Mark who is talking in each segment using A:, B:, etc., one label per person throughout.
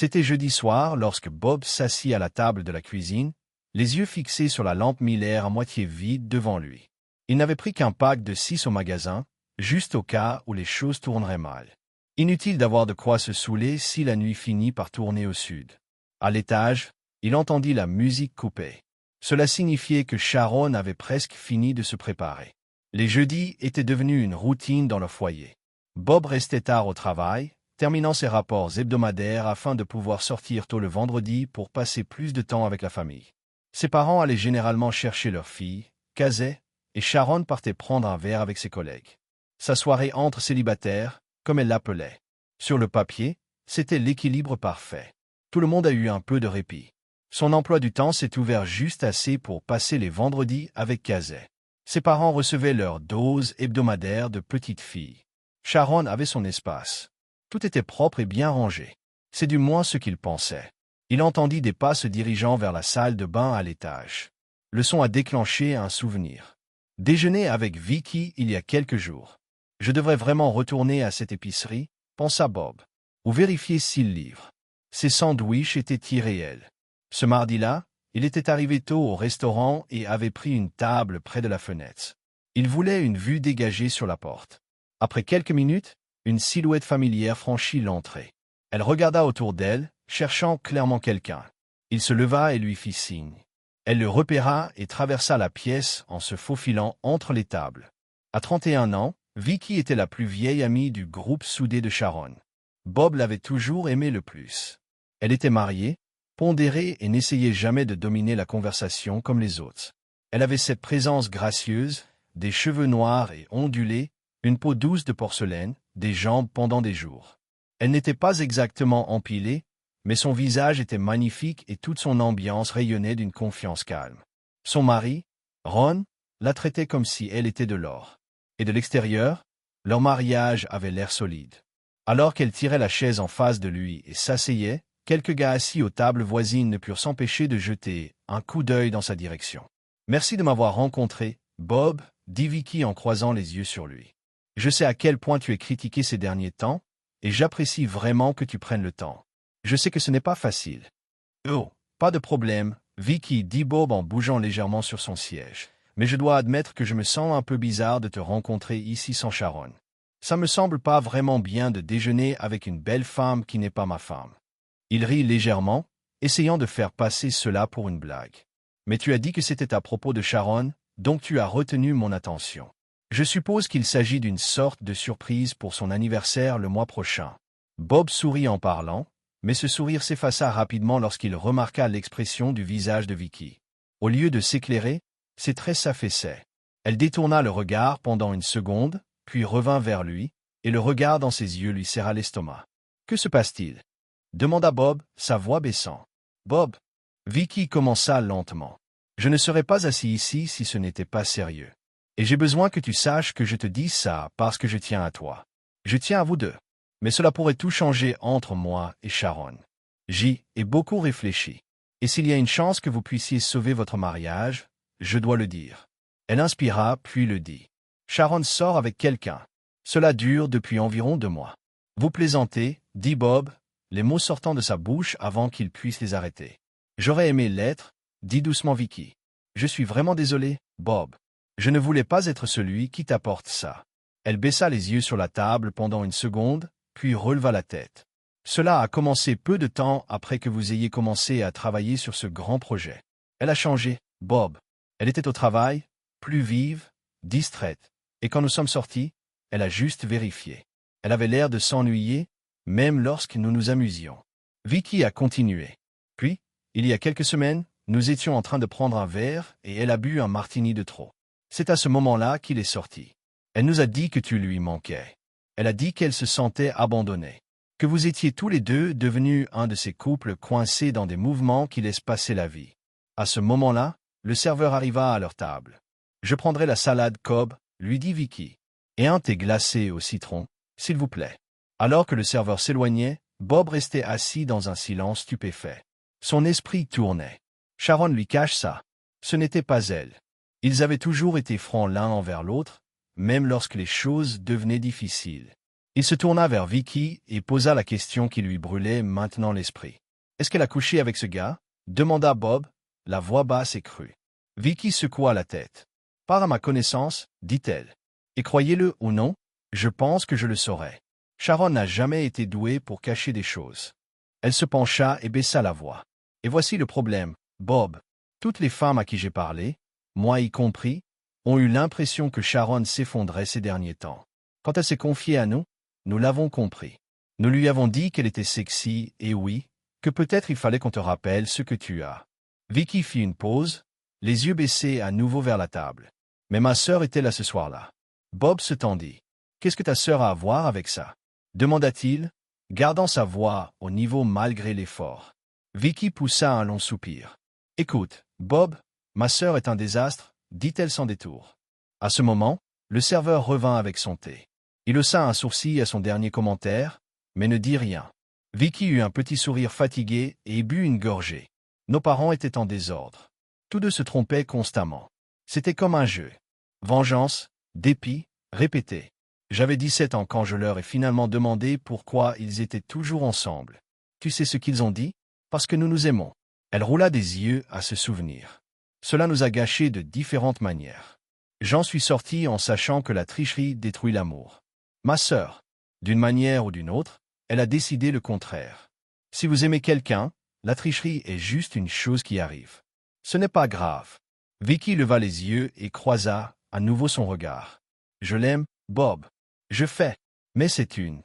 A: C'était jeudi soir lorsque Bob s'assit à la table de la cuisine, les yeux fixés sur la lampe Miller à moitié vide devant lui. Il n'avait pris qu'un pack de 6 au magasin, juste au cas où les choses tourneraient mal. Inutile d'avoir de quoi se saouler si la nuit finit par tourner au sud. À l'étage, il entendit la musique couper. Cela signifiait que Sharon avait presque fini de se préparer. Les jeudis étaient devenus une routine dans leur foyer. Bob restait tard au travail, terminant ses rapports hebdomadaires afin de pouvoir sortir tôt le vendredi pour passer plus de temps avec la famille. Ses parents allaient généralement chercher leur fille, Casey, et Sharon partait prendre un verre avec ses collègues. Sa soirée entre célibataires, comme elle l'appelait. Sur le papier, c'était l'équilibre parfait. Tout le monde a eu un peu de répit. Son emploi du temps s'est ouvert juste assez pour passer les vendredis avec Casey. Ses parents recevaient leur dose hebdomadaire de petite fille. Sharon avait son espace. Tout était propre et bien rangé. C'est du moins ce qu'il pensait. Il entendit des pas se dirigeant vers la salle de bain à l'étage. Le son a déclenché un souvenir. Déjeuner avec Vicky il y a quelques jours. Je devrais vraiment retourner à cette épicerie, pensa Bob, ou vérifier s'il livre. Ses sandwichs étaient irréels. Ce mardi-là, il était arrivé tôt au restaurant et avait pris une table près de la fenêtre. Il voulait une vue dégagée sur la porte. Après quelques minutes, une silhouette familière franchit l'entrée. Elle regarda autour d'elle, cherchant clairement quelqu'un. Il se leva et lui fit signe. Elle le repéra et traversa la pièce en se faufilant entre les tables. À 31 ans, Vicky était la plus vieille amie du groupe soudé de Sharon. Bob l'avait toujours aimée le plus. Elle était mariée, pondérée et n'essayait jamais de dominer la conversation comme les autres. Elle avait cette présence gracieuse, des cheveux noirs et ondulés, une peau douce de porcelaine, des jambes pendant des jours. Elle n'était pas exactement empilée, mais son visage était magnifique et toute son ambiance rayonnait d'une confiance calme. Son mari, Ron, la traitait comme si elle était de l'or. Et de l'extérieur, leur mariage avait l'air solide. Alors qu'elle tirait la chaise en face de lui et s'asseyait, quelques gars assis aux tables voisines ne purent s'empêcher de jeter un coup d'œil dans sa direction. « Merci de m'avoir rencontré, Bob », dit Vicky en croisant les yeux sur lui. « Je sais à quel point tu es critiqué ces derniers temps, et j'apprécie vraiment que tu prennes le temps. Je sais que ce n'est pas facile. »« Oh, pas de problème, Vicky, » dit Bob en bougeant légèrement sur son siège. « Mais je dois admettre que je me sens un peu bizarre de te rencontrer ici sans Sharon. Ça me semble pas vraiment bien de déjeuner avec une belle femme qui n'est pas ma femme. » Il rit légèrement, essayant de faire passer cela pour une blague. « Mais tu as dit que c'était à propos de Sharon, donc tu as retenu mon attention. Je suppose qu'il s'agit d'une sorte de surprise pour son anniversaire le mois prochain. » Bob sourit en parlant, mais ce sourire s'effaça rapidement lorsqu'il remarqua l'expression du visage de Vicky. Au lieu de s'éclairer, ses traits s'affaissaient. Elle détourna le regard pendant une seconde, puis revint vers lui, et le regard dans ses yeux lui serra l'estomac. « Que se passe-t-il » demanda Bob, sa voix baissant. « Bob » Vicky commença lentement. « Je ne serais pas assis ici si ce n'était pas sérieux. Et j'ai besoin que tu saches que je te dis ça parce que je tiens à toi. Je tiens à vous deux. Mais cela pourrait tout changer entre moi et Sharon. J'y ai beaucoup réfléchi. Et s'il y a une chance que vous puissiez sauver votre mariage, je dois le dire. » Elle inspira, puis le dit. « Sharon sort avec quelqu'un. Cela dure depuis environ 2 mois. »« Vous plaisantez, » dit Bob, les mots sortant de sa bouche avant qu'il puisse les arrêter. « J'aurais aimé l'être, » dit doucement Vicky. « Je suis vraiment désolé, Bob. Je ne voulais pas être celui qui t'apporte ça. » Elle baissa les yeux sur la table pendant une seconde, puis releva la tête. « Cela a commencé peu de temps après que vous ayez commencé à travailler sur ce grand projet. Elle a changé, Bob. Elle était au travail, plus vive, distraite. Et quand nous sommes sortis, elle a juste vérifié. Elle avait l'air de s'ennuyer, même lorsque nous nous amusions. » Vicky a continué. « Puis, il y a quelques semaines, nous étions en train de prendre un verre et elle a bu un martini de trop. C'est à ce moment-là qu'il est sorti. Elle nous a dit que tu lui manquais. Elle a dit qu'elle se sentait abandonnée. Que vous étiez tous les deux devenus un de ces couples coincés dans des mouvements qui laissent passer la vie. À ce moment-là, le serveur arriva à leur table. « Je prendrai la salade Cobb », lui dit Vicky. « Et un thé glacé au citron, s'il vous plaît. » Alors que le serveur s'éloignait, Bob restait assis dans un silence stupéfait. Son esprit tournait. Sharon lui cache ça. Ce n'était pas elle. Ils avaient toujours été francs l'un envers l'autre, même lorsque les choses devenaient difficiles. Il se tourna vers Vicky et posa la question qui lui brûlait maintenant l'esprit. « Est-ce qu'elle a couché avec ce gars ?» demanda Bob, la voix basse et crue. Vicky secoua la tête. « Pas à ma connaissance, dit-elle. Et croyez-le ou non, je pense que je le saurais. Sharon n'a jamais été douée pour cacher des choses. » Elle se pencha et baissa la voix. « Et voici le problème, Bob. Toutes les femmes à qui j'ai parlé, moi y compris, ont eu l'impression que Sharon s'effondrait ces derniers temps. Quand elle s'est confiée à nous, nous l'avons compris. Nous lui avons dit qu'elle était sexy, et oui, que peut-être il fallait qu'on te rappelle ce que tu as. » Vicky fit une pause, les yeux baissés à nouveau vers la table. « Mais ma sœur était là ce soir-là. » Bob se tendit. « Qu'est-ce que ta sœur a à voir avec ça ?» demanda-t-il, gardant sa voix au niveau malgré l'effort. Vicky poussa un long soupir. « Écoute, Bob, ma sœur est un désastre, dit-elle sans détour. » À ce moment, le serveur revint avec son thé. Il haussa un sourcil à son dernier commentaire, mais ne dit rien. Vicky eut un petit sourire fatigué et but une gorgée. Nos parents étaient en désordre. Tous deux se trompaient constamment. C'était comme un jeu. Vengeance, dépit, répété. J'avais 17 ans quand je leur ai finalement demandé pourquoi ils étaient toujours ensemble. Tu sais ce qu'ils ont dit? Parce que nous nous aimons. Elle roula des yeux à se souvenir. Cela nous a gâchés de différentes manières. J'en suis sorti en sachant que la tricherie détruit l'amour. Ma sœur, d'une manière ou d'une autre, elle a décidé le contraire. Si vous aimez quelqu'un, la tricherie est juste une chose qui arrive. Ce n'est pas grave. Vicky leva les yeux et croisa à nouveau son regard. Je l'aime, Bob. Je fais. Mais c'est une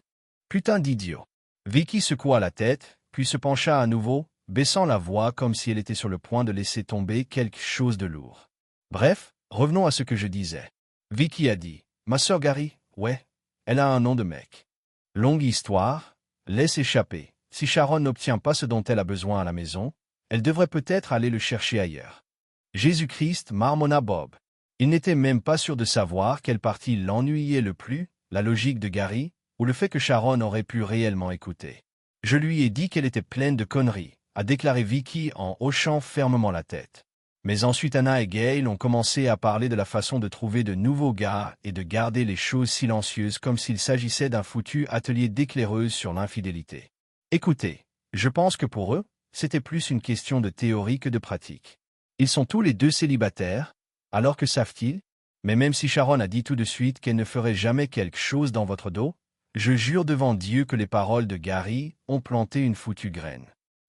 A: putain d'idiot. Vicky secoua la tête, puis se pencha à nouveau, baissant la voix comme si elle était sur le point de laisser tomber quelque chose de lourd. Bref, revenons à ce que je disais. Vicky a dit, ma sœur Gary, ouais, elle a un nom de mec. Longue histoire, laisse échapper. Si Sharon n'obtient pas ce dont elle a besoin à la maison, elle devrait peut-être aller le chercher ailleurs. Jésus-Christ, marmonna Bob. Il n'était même pas sûr de savoir quelle partie l'ennuyait le plus, la logique de Gary, ou le fait que Sharon aurait pu réellement écouter. Je lui ai dit qu'elle était pleine de conneries, a déclaré Vicky en hochant fermement la tête. Mais ensuite Anna et Gail ont commencé à parler de la façon de trouver de nouveaux gars et de garder les choses silencieuses comme s'il s'agissait d'un foutu atelier d'éclaireuse sur l'infidélité. Écoutez, je pense que pour eux, c'était plus une question de théorie que de pratique. Ils sont tous les deux célibataires, alors que savent-ils? Mais même si Sharon a dit tout de suite qu'elle ne ferait jamais quelque chose dans votre dos, je jure devant Dieu que les paroles de Gary ont planté une foutue graine.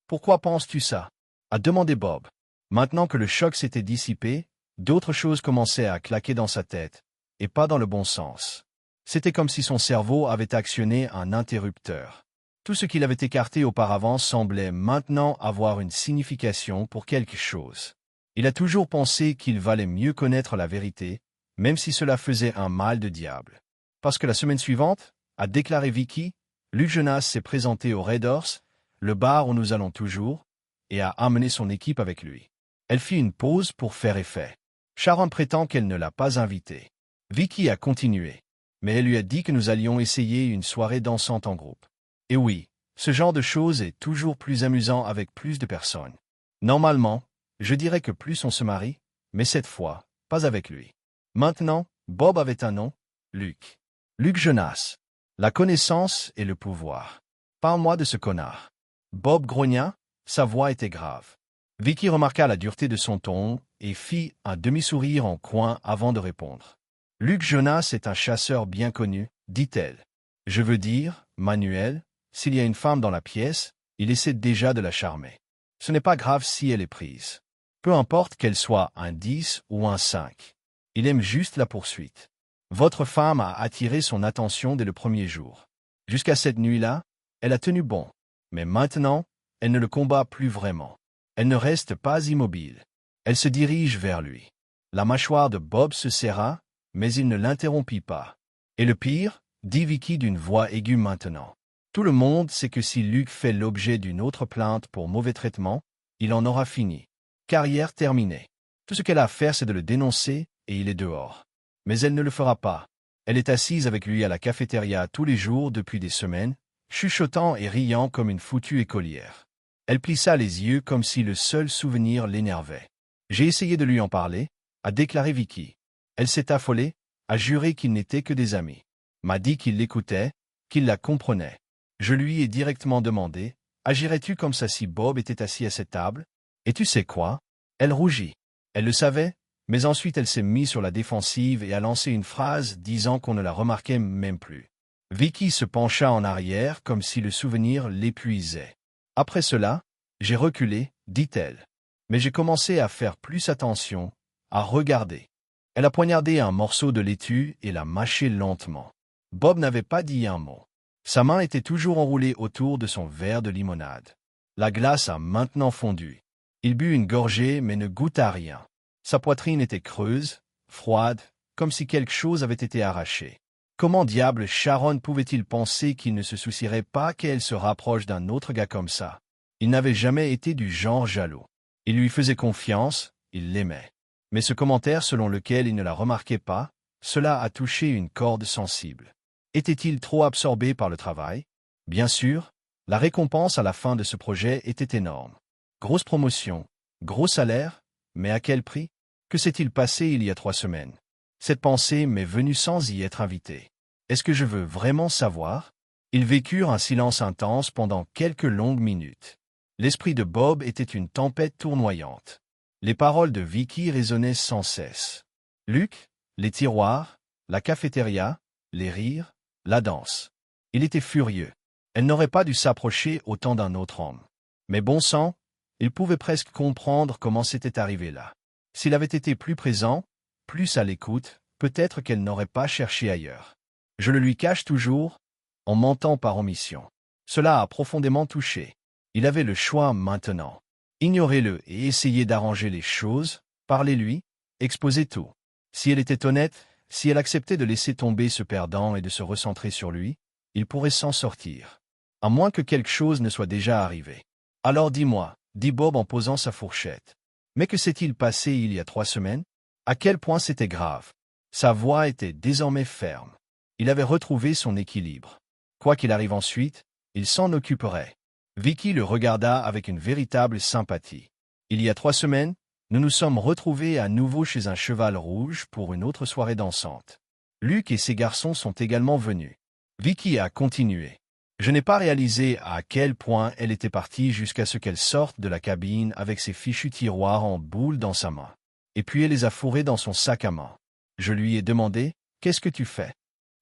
A: Pourquoi penses-tu ça? A demandé Bob. Maintenant que le choc s'était dissipé, d'autres choses commençaient à claquer dans sa tête, et pas dans le bon sens. C'était comme si son cerveau avait actionné un interrupteur. Tout ce qu'il avait écarté auparavant semblait maintenant avoir une signification pour quelque chose. Il a toujours pensé qu'il valait mieux connaître la vérité, même si cela faisait un mal de diable. Parce que la semaine suivante, a déclaré Vicky, Luke Jonas s'est présenté au Red Horse, le bar où nous allons toujours, et a amené son équipe avec lui. Elle fit une pause pour faire effet. Sharon prétend qu'elle ne l'a pas invité. Vicky a continué, mais elle lui a dit que nous allions essayer une soirée dansante en groupe. Et oui, ce genre de choses est toujours plus amusant avec plus de personnes. Normalement, je dirais que plus on se marie, mais cette fois, pas avec lui. Maintenant, Bob avait un nom, Luke. Luke Jonas. La connaissance et le pouvoir. Parle-moi de ce connard. Bob grogna, sa voix était grave. Vicky remarqua la dureté de son ton et fit un demi-sourire en coin avant de répondre. Luke Jonas est un chasseur bien connu, dit-elle. Je veux dire, Manuel, s'il y a une femme dans la pièce, il essaie déjà de la charmer. Ce n'est pas grave si elle est prise. Peu importe qu'elle soit un 10 ou un 5. Il aime juste la poursuite. Votre femme a attiré son attention dès le premier jour. Jusqu'à cette nuit-là, elle a tenu bon. Mais maintenant, elle ne le combat plus vraiment. Elle ne reste pas immobile. Elle se dirige vers lui. La mâchoire de Bob se serra, mais il ne l'interrompit pas. Et le pire, dit Vicky d'une voix aiguë maintenant. Tout le monde sait que si Luke fait l'objet d'une autre plainte pour mauvais traitement, il en aura fini. Carrière terminée. Tout ce qu'elle a à faire, c'est de le dénoncer, et il est dehors. Mais elle ne le fera pas. Elle est assise avec lui à la cafétéria tous les jours depuis des semaines, chuchotant et riant comme une foutue écolière. Elle plissa les yeux comme si le seul souvenir l'énervait. J'ai essayé de lui en parler, a déclaré Vicky. Elle s'est affolée, a juré qu'ils n'étaient que des amis. M'a dit qu'il l'écoutait, qu'il la comprenait. Je lui ai directement demandé, « Agirais-tu comme ça si Bob était assis à cette table ?» Et tu sais quoi? Elle rougit. Elle le savait, mais ensuite elle s'est mise sur la défensive et a lancé une phrase disant qu'on ne la remarquait même plus. Vicky se pencha en arrière comme si le souvenir l'épuisait. Après cela, j'ai reculé, dit-elle. Mais j'ai commencé à faire plus attention, à regarder. Elle a poignardé un morceau de laitue et l'a mâché lentement. Bob n'avait pas dit un mot. Sa main était toujours enroulée autour de son verre de limonade. La glace a maintenant fondu. Il but une gorgée mais ne goûta rien. Sa poitrine était creuse, froide, comme si quelque chose avait été arraché. Comment diable Sharon pouvait-il penser qu'il ne se soucierait pas qu'elle se rapproche d'un autre gars comme ça? Il n'avait jamais été du genre jaloux. Il lui faisait confiance, il l'aimait. Mais ce commentaire selon lequel il ne la remarquait pas, cela a touché une corde sensible. Était-il trop absorbé par le travail? Bien sûr, la récompense à la fin de ce projet était énorme. Grosse promotion, gros salaire, mais à quel prix? Que s'est-il passé il y a 3 semaines? Cette pensée m'est venue sans y être invité. Est-ce que je veux vraiment savoir? Ils vécurent un silence intense pendant quelques longues minutes. L'esprit de Bob était une tempête tournoyante. Les paroles de Vicky résonnaient sans cesse. Luc, les tiroirs, la cafétéria, les rires, la danse. Il était furieux. Elle n'aurait pas dû s'approcher autant d'un autre homme. Mais bon sang, il pouvait presque comprendre comment c'était arrivé là. S'il avait été plus présent, plus à l'écoute, peut-être qu'elle n'aurait pas cherché ailleurs. Je le lui cache toujours, en mentant par omission. Cela a profondément touché. Il avait le choix maintenant. Ignorez-le et essayez d'arranger les choses, parlez-lui, exposez tout. Si elle était honnête, si elle acceptait de laisser tomber ce perdant et de se recentrer sur lui, il pourrait s'en sortir. À moins que quelque chose ne soit déjà arrivé. Alors dis-moi, dit Bob en posant sa fourchette. Mais que s'est-il passé il y a 3 semaines? À quel point c'était grave? Sa voix était désormais ferme. Il avait retrouvé son équilibre. Quoi qu'il arrive ensuite, il s'en occuperait. Vicky le regarda avec une véritable sympathie. Il y a 3 semaines, nous nous sommes retrouvés à nouveau chez un cheval rouge pour une autre soirée dansante. Luc et ses garçons sont également venus. Vicky a continué. Je n'ai pas réalisé à quel point elle était partie jusqu'à ce qu'elle sorte de la cabine avec ses fichus tiroirs en boule dans sa main. Et puis elle les a fourrés dans son sac à main. Je lui ai demandé, « Qu'est-ce que tu fais ?»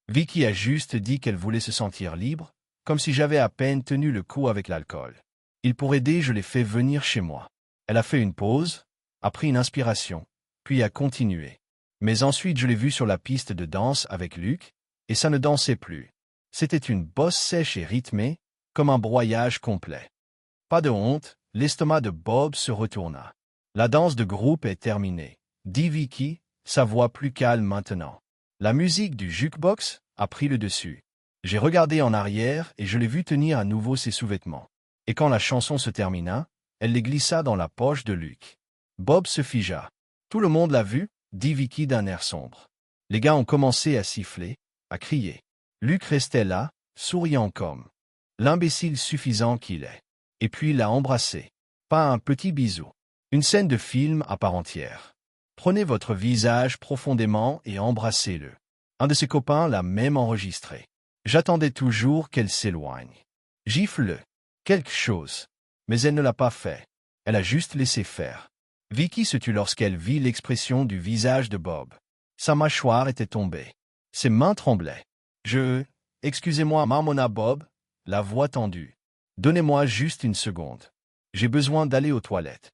A: Vicky a juste dit qu'elle voulait se sentir libre, comme si j'avais à peine tenu le coup avec l'alcool. Il pour aider, je l'ai fait venir chez moi. Elle a fait une pause, a pris une inspiration, puis a continué. Mais ensuite je l'ai vue sur la piste de danse avec Luc, et ça ne dansait plus. C'était une bosse sèche et rythmée, comme un broyage complet. Pas de honte, l'estomac de Bob se retourna. La danse de groupe est terminée, dit Vicky, sa voix plus calme maintenant. La musique du jukebox a pris le dessus. J'ai regardé en arrière et je l'ai vu tenir à nouveau ses sous-vêtements. Et quand la chanson se termina, elle les glissa dans la poche de Luc. Bob se figea. Tout le monde l'a vu, dit Vicky d'un air sombre. Les gars ont commencé à siffler, à crier. Luc restait là, souriant comme l'imbécile suffisant qu'il est. Et puis l'a embrassé. Pas un petit bisou. Une scène de film à part entière. Prenez votre visage profondément et embrassez-le. Un de ses copains l'a même enregistré. J'attendais toujours qu'elle s'éloigne. Gifle-le. Quelque chose. Mais elle ne l'a pas fait. Elle a juste laissé faire. Vicky se tut lorsqu'elle vit l'expression du visage de Bob. Sa mâchoire était tombée. Ses mains tremblaient. Excusez-moi, marmonna Bob, la voix tendue. Donnez-moi juste une seconde. J'ai besoin d'aller aux toilettes.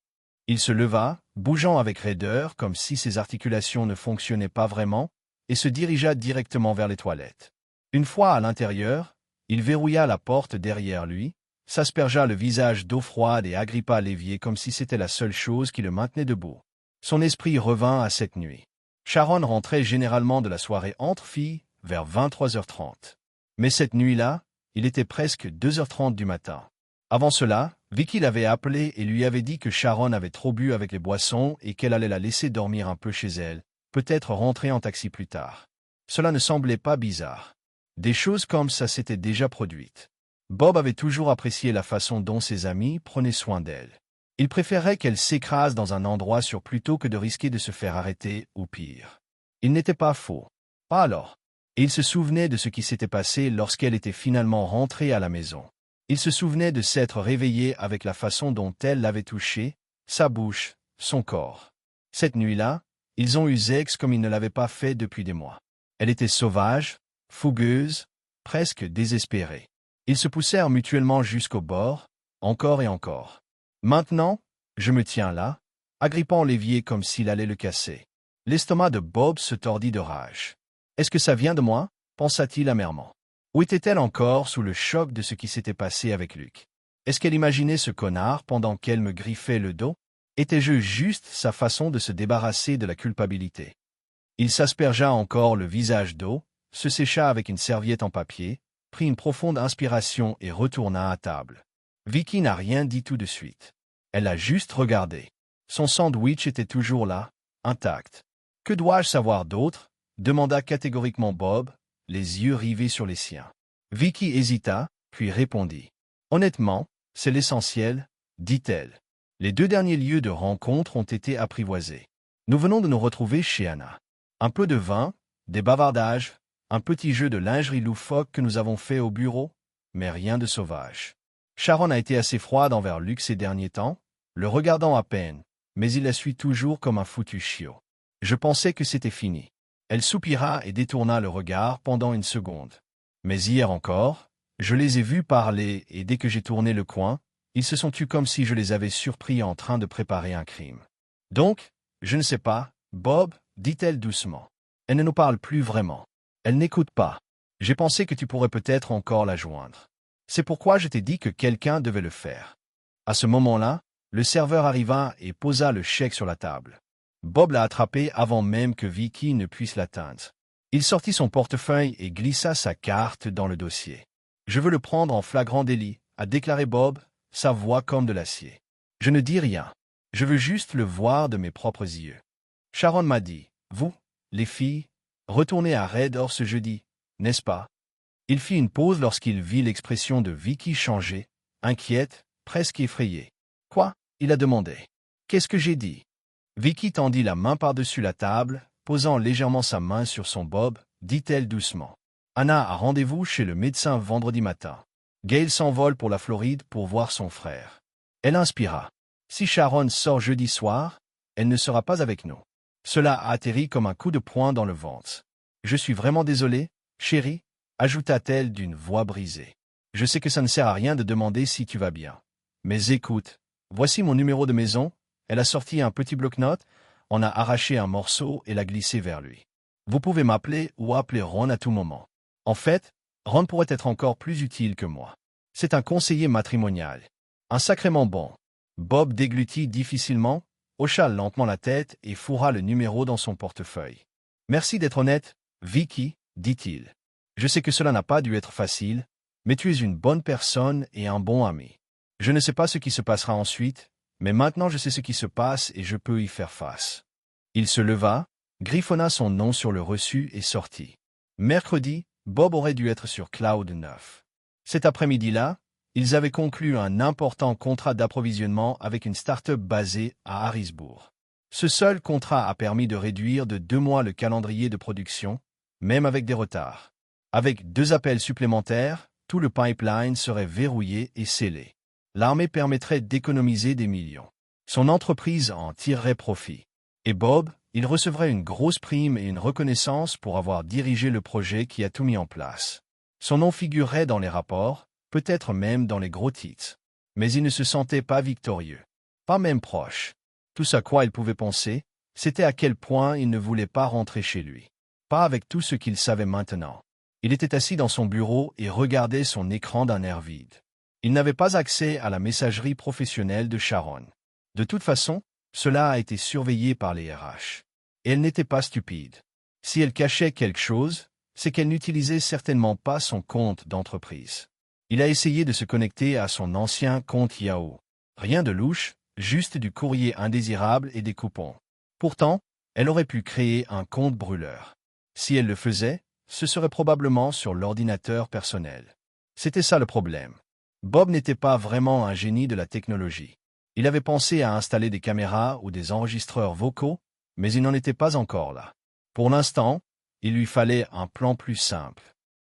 A: Il se leva, bougeant avec raideur comme si ses articulations ne fonctionnaient pas vraiment, et se dirigea directement vers les toilettes. Une fois à l'intérieur, il verrouilla la porte derrière lui, s'aspergea le visage d'eau froide et agrippa l'évier comme si c'était la seule chose qui le maintenait debout. Son esprit revint à cette nuit. Sharon rentrait généralement de la soirée entre filles vers 23h30. Mais cette nuit-là, il était presque 2h30 du matin. Avant cela, Vicky l'avait appelé et lui avait dit que Sharon avait trop bu avec les boissons et qu'elle allait la laisser dormir un peu chez elle, peut-être rentrer en taxi plus tard. Cela ne semblait pas bizarre. Des choses comme ça s'étaient déjà produites. Bob avait toujours apprécié la façon dont ses amis prenaient soin d'elle. Il préférait qu'elle s'écrase dans un endroit sûr plutôt que de risquer de se faire arrêter ou pire. Il n'était pas faux. Pas alors. Et il se souvenait de ce qui s'était passé lorsqu'elle était finalement rentrée à la maison. Il se souvenait de s'être réveillé avec la façon dont elle l'avait touché, sa bouche, son corps. Cette nuit-là, ils ont eu sexe comme ils ne l'avaient pas fait depuis des mois. Elle était sauvage, fougueuse, presque désespérée. Ils se poussèrent mutuellement jusqu'au bord, encore et encore. Maintenant, je me tiens là, agrippant l'évier comme s'il allait le casser. L'estomac de Bob se tordit de rage. « Est-ce que ça vient de moi ?» pensa-t-il amèrement. Où était-elle encore sous le choc de ce qui s'était passé avec Luc? Est-ce qu'elle imaginait ce connard pendant qu'elle me griffait le dos? Étais-je juste sa façon de se débarrasser de la culpabilité? Il s'aspergea encore le visage d'eau, se sécha avec une serviette en papier, prit une profonde inspiration et retourna à table. Vicky n'a rien dit tout de suite. Elle l'a juste regardé. Son sandwich était toujours là, intact. « Que dois-je savoir d'autre ?» demanda catégoriquement Bob, les yeux rivés sur les siens. Vicky hésita, puis répondit. « Honnêtement, c'est l'essentiel, dit-elle. Les 2 derniers lieux de rencontre ont été apprivoisés. Nous venons de nous retrouver chez Anna. Un peu de vin, des bavardages, un petit jeu de lingerie loufoque que nous avons fait au bureau, mais rien de sauvage. Sharon a été assez froide envers Luc ces derniers temps, le regardant à peine, mais il la suit toujours comme un foutu chiot. Je pensais que c'était fini. » Elle soupira et détourna le regard pendant une seconde. Mais hier encore, je les ai vus parler et dès que j'ai tourné le coin, ils se sont tus comme si je les avais surpris en train de préparer un crime. Donc, je ne sais pas, Bob, dit-elle doucement. Elle ne nous parle plus vraiment. Elle n'écoute pas. J'ai pensé que tu pourrais peut-être encore la joindre. C'est pourquoi je t'ai dit que quelqu'un devait le faire. À ce moment-là, le serveur arriva et posa le chèque sur la table. Bob l'a attrapé avant même que Vicky ne puisse l'atteindre. Il sortit son portefeuille et glissa sa carte dans le dossier. « Je veux le prendre en flagrant délit », a déclaré Bob, sa voix comme de l'acier. « Je ne dis rien. Je veux juste le voir de mes propres yeux. Sharon m'a dit, vous, les filles, retournez à Red Horse ce jeudi, n'est-ce pas ?» Il fit une pause lorsqu'il vit l'expression de Vicky changer, inquiète, presque effrayée. « Quoi ?» il a demandé. « Qu'est-ce que j'ai dit ?» Vicky tendit la main par-dessus la table, posant légèrement sa main sur son bob, dit-elle doucement. Anna a rendez-vous chez le médecin vendredi matin. Gail s'envole pour la Floride pour voir son frère. Elle inspira. Si Sharon sort jeudi soir, elle ne sera pas avec nous. Cela a atterri comme un coup de poing dans le ventre. Je suis vraiment désolée, chérie, ajouta-t-elle d'une voix brisée. Je sais que ça ne sert à rien de demander si tu vas bien. Mais écoute, voici mon numéro de maison. Elle a sorti un petit bloc-notes, en a arraché un morceau et l'a glissé vers lui. Vous pouvez m'appeler ou appeler Ron à tout moment. En fait, Ron pourrait être encore plus utile que moi. C'est un conseiller matrimonial. Un sacrément bon. Bob déglutit difficilement, hocha lentement la tête et fourra le numéro dans son portefeuille. Merci d'être honnête, Vicky, dit-il. Je sais que cela n'a pas dû être facile, mais tu es une bonne personne et un bon ami. Je ne sais pas ce qui se passera ensuite, mais maintenant je sais ce qui se passe et je peux y faire face. Il se leva, griffonna son nom sur le reçu et sortit. Mercredi, Bob aurait dû être sur Cloud 9. Cet après-midi-là, ils avaient conclu un important contrat d'approvisionnement avec une start-up basée à Harrisburg. Ce seul contrat a permis de réduire de 2 mois le calendrier de production, même avec des retards. Avec 2 appels supplémentaires, tout le pipeline serait verrouillé et scellé. L'armée permettrait d'économiser des millions. Son entreprise en tirerait profit. Et Bob, il recevrait une grosse prime et une reconnaissance pour avoir dirigé le projet qui a tout mis en place. Son nom figurerait dans les rapports, peut-être même dans les gros titres. Mais il ne se sentait pas victorieux. Pas même proche. Tout ce à quoi il pouvait penser, c'était à quel point il ne voulait pas rentrer chez lui. Pas avec tout ce qu'il savait maintenant. Il était assis dans son bureau et regardait son écran d'un air vide. Il n'avait pas accès à la messagerie professionnelle de Sharon. De toute façon, cela a été surveillé par les RH. Et elle n'était pas stupide. Si elle cachait quelque chose, c'est qu'elle n'utilisait certainement pas son compte d'entreprise. Il a essayé de se connecter à son ancien compte Yahoo. Rien de louche, juste du courrier indésirable et des coupons. Pourtant, elle aurait pu créer un compte brûleur. Si elle le faisait, ce serait probablement sur l'ordinateur personnel. C'était ça le problème. Bob n'était pas vraiment un génie de la technologie. Il avait pensé à installer des caméras ou des enregistreurs vocaux, mais il n'en était pas encore là. Pour l'instant, il lui fallait un plan plus simple.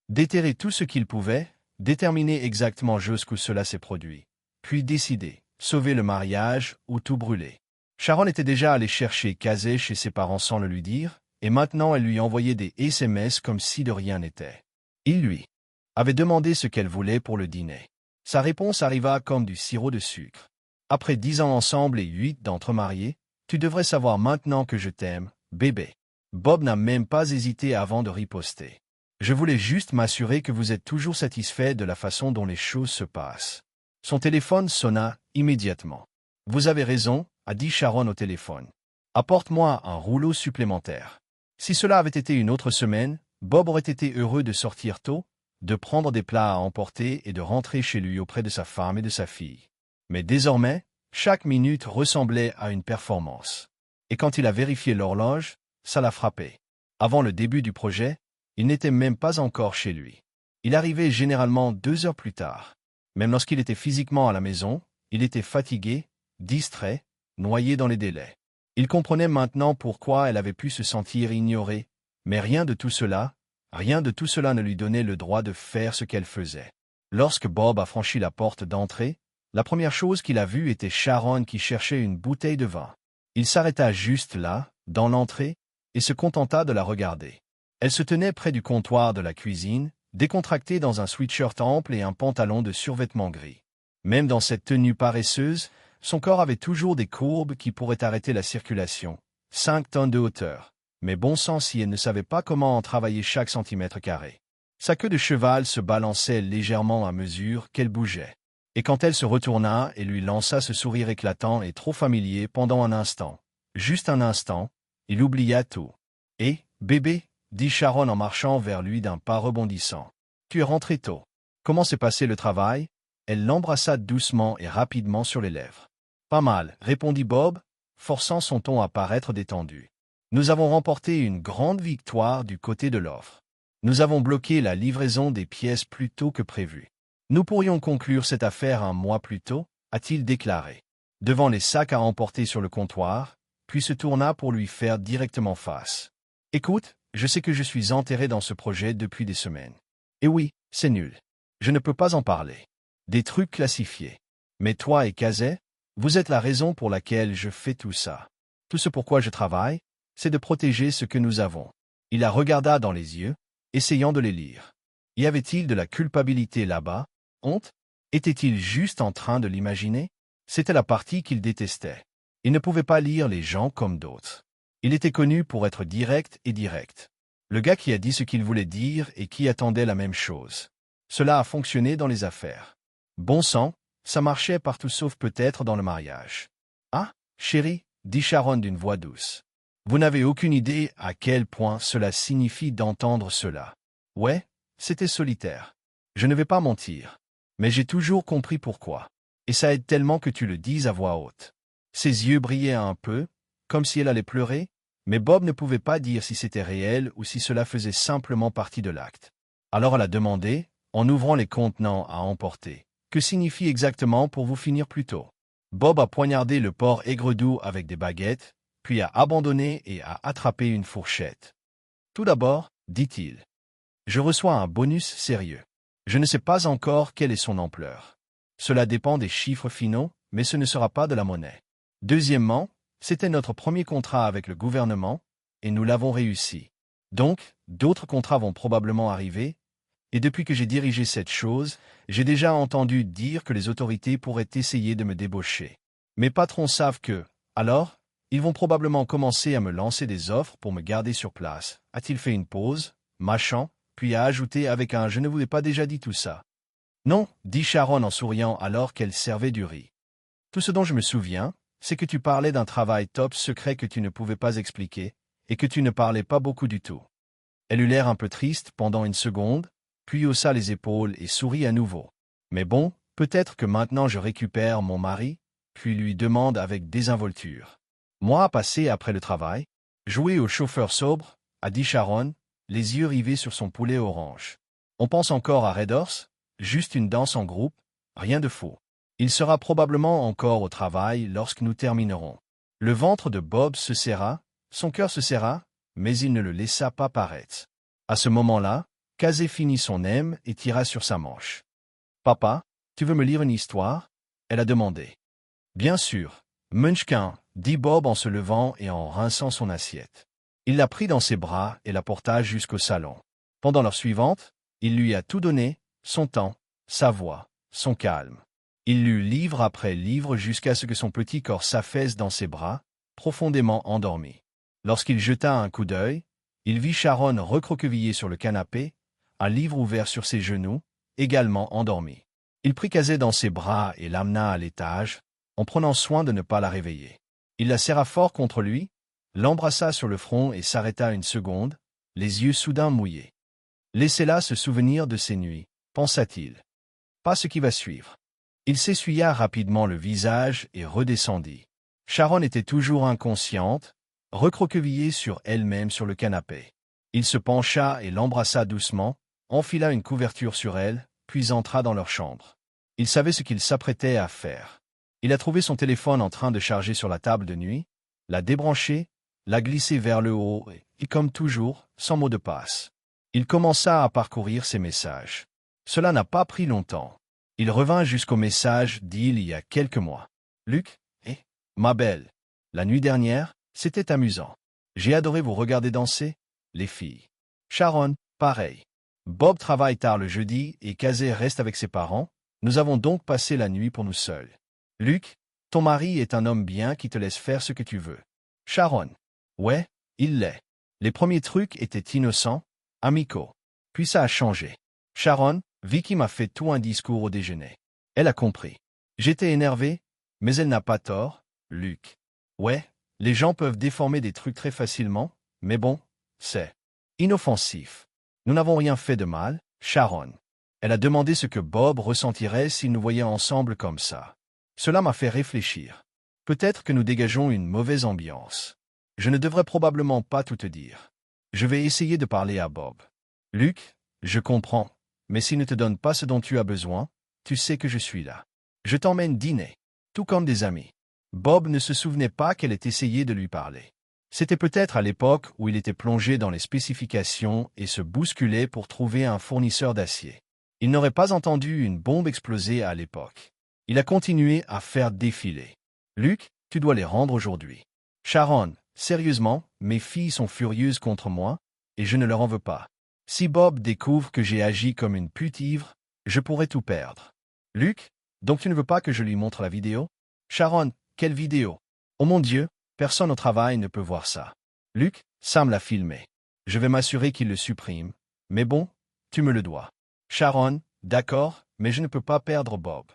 A: Déterrer tout ce qu'il pouvait, déterminer exactement jusqu'où cela s'est produit, puis décider, sauver le mariage ou tout brûler. Sharon était déjà allée chercher Casey chez ses parents sans le lui dire, et maintenant elle lui envoyait des SMS comme si de rien n'était. Il lui avait demandé ce qu'elle voulait pour le dîner. Sa réponse arriva comme du sirop de sucre. Après 10 ans ensemble et 8 d'entre mariés, tu devrais savoir maintenant que je t'aime, bébé. Bob n'a même pas hésité avant de riposter. Je voulais juste m'assurer que vous êtes toujours satisfait de la façon dont les choses se passent. Son téléphone sonna immédiatement. Vous avez raison, a dit Sharon au téléphone. Apporte-moi un rouleau supplémentaire. Si cela avait été une autre semaine, Bob aurait été heureux de sortir tôt, de prendre des plats à emporter et de rentrer chez lui auprès de sa femme et de sa fille. Mais désormais, chaque minute ressemblait à une performance. Et quand il a vérifié l'horloge, ça l'a frappé. Avant le début du projet, il n'était même pas encore chez lui. Il arrivait généralement 2 heures plus tard. Même lorsqu'il était physiquement à la maison, il était fatigué, distrait, noyé dans les délais. Il comprenait maintenant pourquoi elle avait pu se sentir ignorée, mais rien de tout cela ne lui donnait le droit de faire ce qu'elle faisait. Lorsque Bob a franchi la porte d'entrée, la première chose qu'il a vue était Sharon qui cherchait une bouteille de vin. Il s'arrêta juste là, dans l'entrée, et se contenta de la regarder. Elle se tenait près du comptoir de la cuisine, décontractée dans un sweatshirt ample et un pantalon de survêtement gris. Même dans cette tenue paresseuse, son corps avait toujours des courbes qui pourraient arrêter la circulation. 5 tonnes de hauteur. Mais bon sang si elle ne savait pas comment en travailler chaque centimètre carré. Sa queue de cheval se balançait légèrement à mesure qu'elle bougeait. Et quand elle se retourna et lui lança ce sourire éclatant et trop familier pendant un instant, juste un instant, il oublia tout. « Et, bébé ?» dit Sharon en marchant vers lui d'un pas rebondissant. « Tu es rentré tôt. Comment s'est passé le travail ?» Elle l'embrassa doucement et rapidement sur les lèvres. « Pas mal, » répondit Bob, forçant son ton à paraître détendu. « Nous avons remporté une grande victoire du côté de l'offre. Nous avons bloqué la livraison des pièces plus tôt que prévu. Nous pourrions conclure cette affaire un mois plus tôt, a-t-il déclaré, devant les sacs à emporter sur le comptoir, puis se tourna pour lui faire directement face. « Écoute, je sais que je suis enterré dans ce projet depuis des semaines. Et oui, c'est nul. Je ne peux pas en parler. Des trucs classifiés. Mais toi et Casey, vous êtes la raison pour laquelle je fais tout ça. Tout ce pourquoi je travaille, c'est de protéger ce que nous avons. » Il la regarda dans les yeux, essayant de les lire. Y avait-il de la culpabilité là-bas? Honte? Était-il juste en train de l'imaginer? C'était la partie qu'il détestait. Il ne pouvait pas lire les gens comme d'autres. Il était connu pour être direct et direct. Le gars qui a dit ce qu'il voulait dire et qui attendait la même chose. Cela a fonctionné dans les affaires. Bon sang, ça marchait partout sauf peut-être dans le mariage. « Ah, chérie, » dit Sharon d'une voix douce. « Vous n'avez aucune idée à quel point cela signifie d'entendre cela. Ouais, c'était solitaire. Je ne vais pas mentir. Mais j'ai toujours compris pourquoi. Et ça aide tellement que tu le dises à voix haute. » Ses yeux brillaient un peu, comme si elle allait pleurer, mais Bob ne pouvait pas dire si c'était réel ou si cela faisait simplement partie de l'acte. Alors elle a demandé, en ouvrant les contenants à emporter, « Que signifie exactement pour vous finir plus tôt ?» Bob a poignardé le porc aigre-doux avec des baguettes, puis a abandonné et a attrapé une fourchette. « Tout d'abord, dit-il, je reçois un bonus sérieux. Je ne sais pas encore quelle est son ampleur. Cela dépend des chiffres finaux, mais ce ne sera pas de la monnaie. Deuxièmement, c'était notre premier contrat avec le gouvernement, et nous l'avons réussi. Donc, d'autres contrats vont probablement arriver, et depuis que j'ai dirigé cette chose, j'ai déjà entendu dire que les autorités pourraient essayer de me débaucher. Mes patrons savent que, alors, ils vont probablement commencer à me lancer des offres pour me garder sur place. » A-t-il fait une pause, mâchant, puis a ajouté avec un « Je ne vous ai pas déjà dit tout ça. » « Non, » dit Sharon en souriant alors qu'elle servait du riz. « Tout ce dont je me souviens, c'est que tu parlais d'un travail top secret que tu ne pouvais pas expliquer, et que tu ne parlais pas beaucoup du tout. » Elle eut l'air un peu triste pendant une seconde, puis haussa les épaules et sourit à nouveau. « Mais bon, peut-être que maintenant je récupère mon mari, » puis lui demande avec désinvolture. « Moi, passer après le travail, jouer au chauffeur sobre, » a dit Sharon, les yeux rivés sur son poulet orange. « On pense encore à Red Horse? Juste une danse en groupe, rien de faux. Il sera probablement encore au travail lorsque nous terminerons. » Le ventre de Bob se serra, son cœur se serra, mais il ne le laissa pas paraître. À ce moment-là, Kazé finit son M et tira sur sa manche. « Papa, tu veux me lire une histoire ?» elle a demandé. « Bien sûr, Munchkin, » dit Bob en se levant et en rinçant son assiette. Il la prit dans ses bras et la porta jusqu'au salon. Pendant l'heure suivante, il lui a tout donné, son temps, sa voix, son calme. Il lut livre après livre jusqu'à ce que son petit corps s'affaisse dans ses bras, profondément endormi. Lorsqu'il jeta un coup d'œil, il vit Sharon recroquevillée sur le canapé, un livre ouvert sur ses genoux, également endormie. Il prit Kazé dans ses bras et l'amena à l'étage, en prenant soin de ne pas la réveiller. Il la serra fort contre lui, l'embrassa sur le front et s'arrêta une seconde, les yeux soudain mouillés. « Laissez-la se souvenir de ses nuits, pensa-t-il. Pas ce qui va suivre. » Il s'essuya rapidement le visage et redescendit. Sharon était toujours inconsciente, recroquevillée sur elle-même sur le canapé. Il se pencha et l'embrassa doucement, enfila une couverture sur elle, puis entra dans leur chambre. Il savait ce qu'il s'apprêtait à faire. Il a trouvé son téléphone en train de charger sur la table de nuit, l'a débranché, l'a glissé vers le haut et, comme toujours, sans mot de passe. Il commença à parcourir ses messages. Cela n'a pas pris longtemps. Il revint jusqu'au message d'il y a quelques mois. « Luc, ma belle, la nuit dernière, c'était amusant. J'ai adoré vous regarder danser, les filles. Sharon, pareil. Bob travaille tard le jeudi et Kazé reste avec ses parents. Nous avons donc passé la nuit pour nous seuls. Luc, ton mari est un homme bien qui te laisse faire ce que tu veux. Sharon. Ouais, il l'est. Les premiers trucs étaient innocents, amicaux. Puis ça a changé. Sharon, Vicky m'a fait tout un discours au déjeuner. Elle a compris. J'étais énervé, mais elle n'a pas tort, Luc. Ouais, les gens peuvent déformer des trucs très facilement, mais bon, c'est inoffensif. Nous n'avons rien fait de mal, Sharon. Elle a demandé ce que Bob ressentirait s'ils nous voyaient ensemble comme ça. Cela m'a fait réfléchir. Peut-être que nous dégageons une mauvaise ambiance. Je ne devrais probablement pas tout te dire. Je vais essayer de parler à Bob. Luc, je comprends, mais s'il ne te donne pas ce dont tu as besoin, tu sais que je suis là. Je t'emmène dîner, tout comme des amis. Bob ne se souvenait pas qu'elle ait essayé de lui parler. C'était peut-être à l'époque où il était plongé dans les spécifications et se bousculait pour trouver un fournisseur d'acier. Il n'aurait pas entendu une bombe exploser à l'époque. Il a continué à faire défiler. Luc, tu dois les rendre aujourd'hui. Sharon, sérieusement, mes filles sont furieuses contre moi, et je ne leur en veux pas. Si Bob découvre que j'ai agi comme une pute ivre, je pourrais tout perdre. Luc, donc tu ne veux pas que je lui montre la vidéo? Sharon, quelle vidéo? Oh mon Dieu, personne au travail ne peut voir ça. Luc, Sam l'a filmé. Je vais m'assurer qu'il le supprime. Mais bon, tu me le dois. Sharon, d'accord, mais je ne peux pas perdre Bob.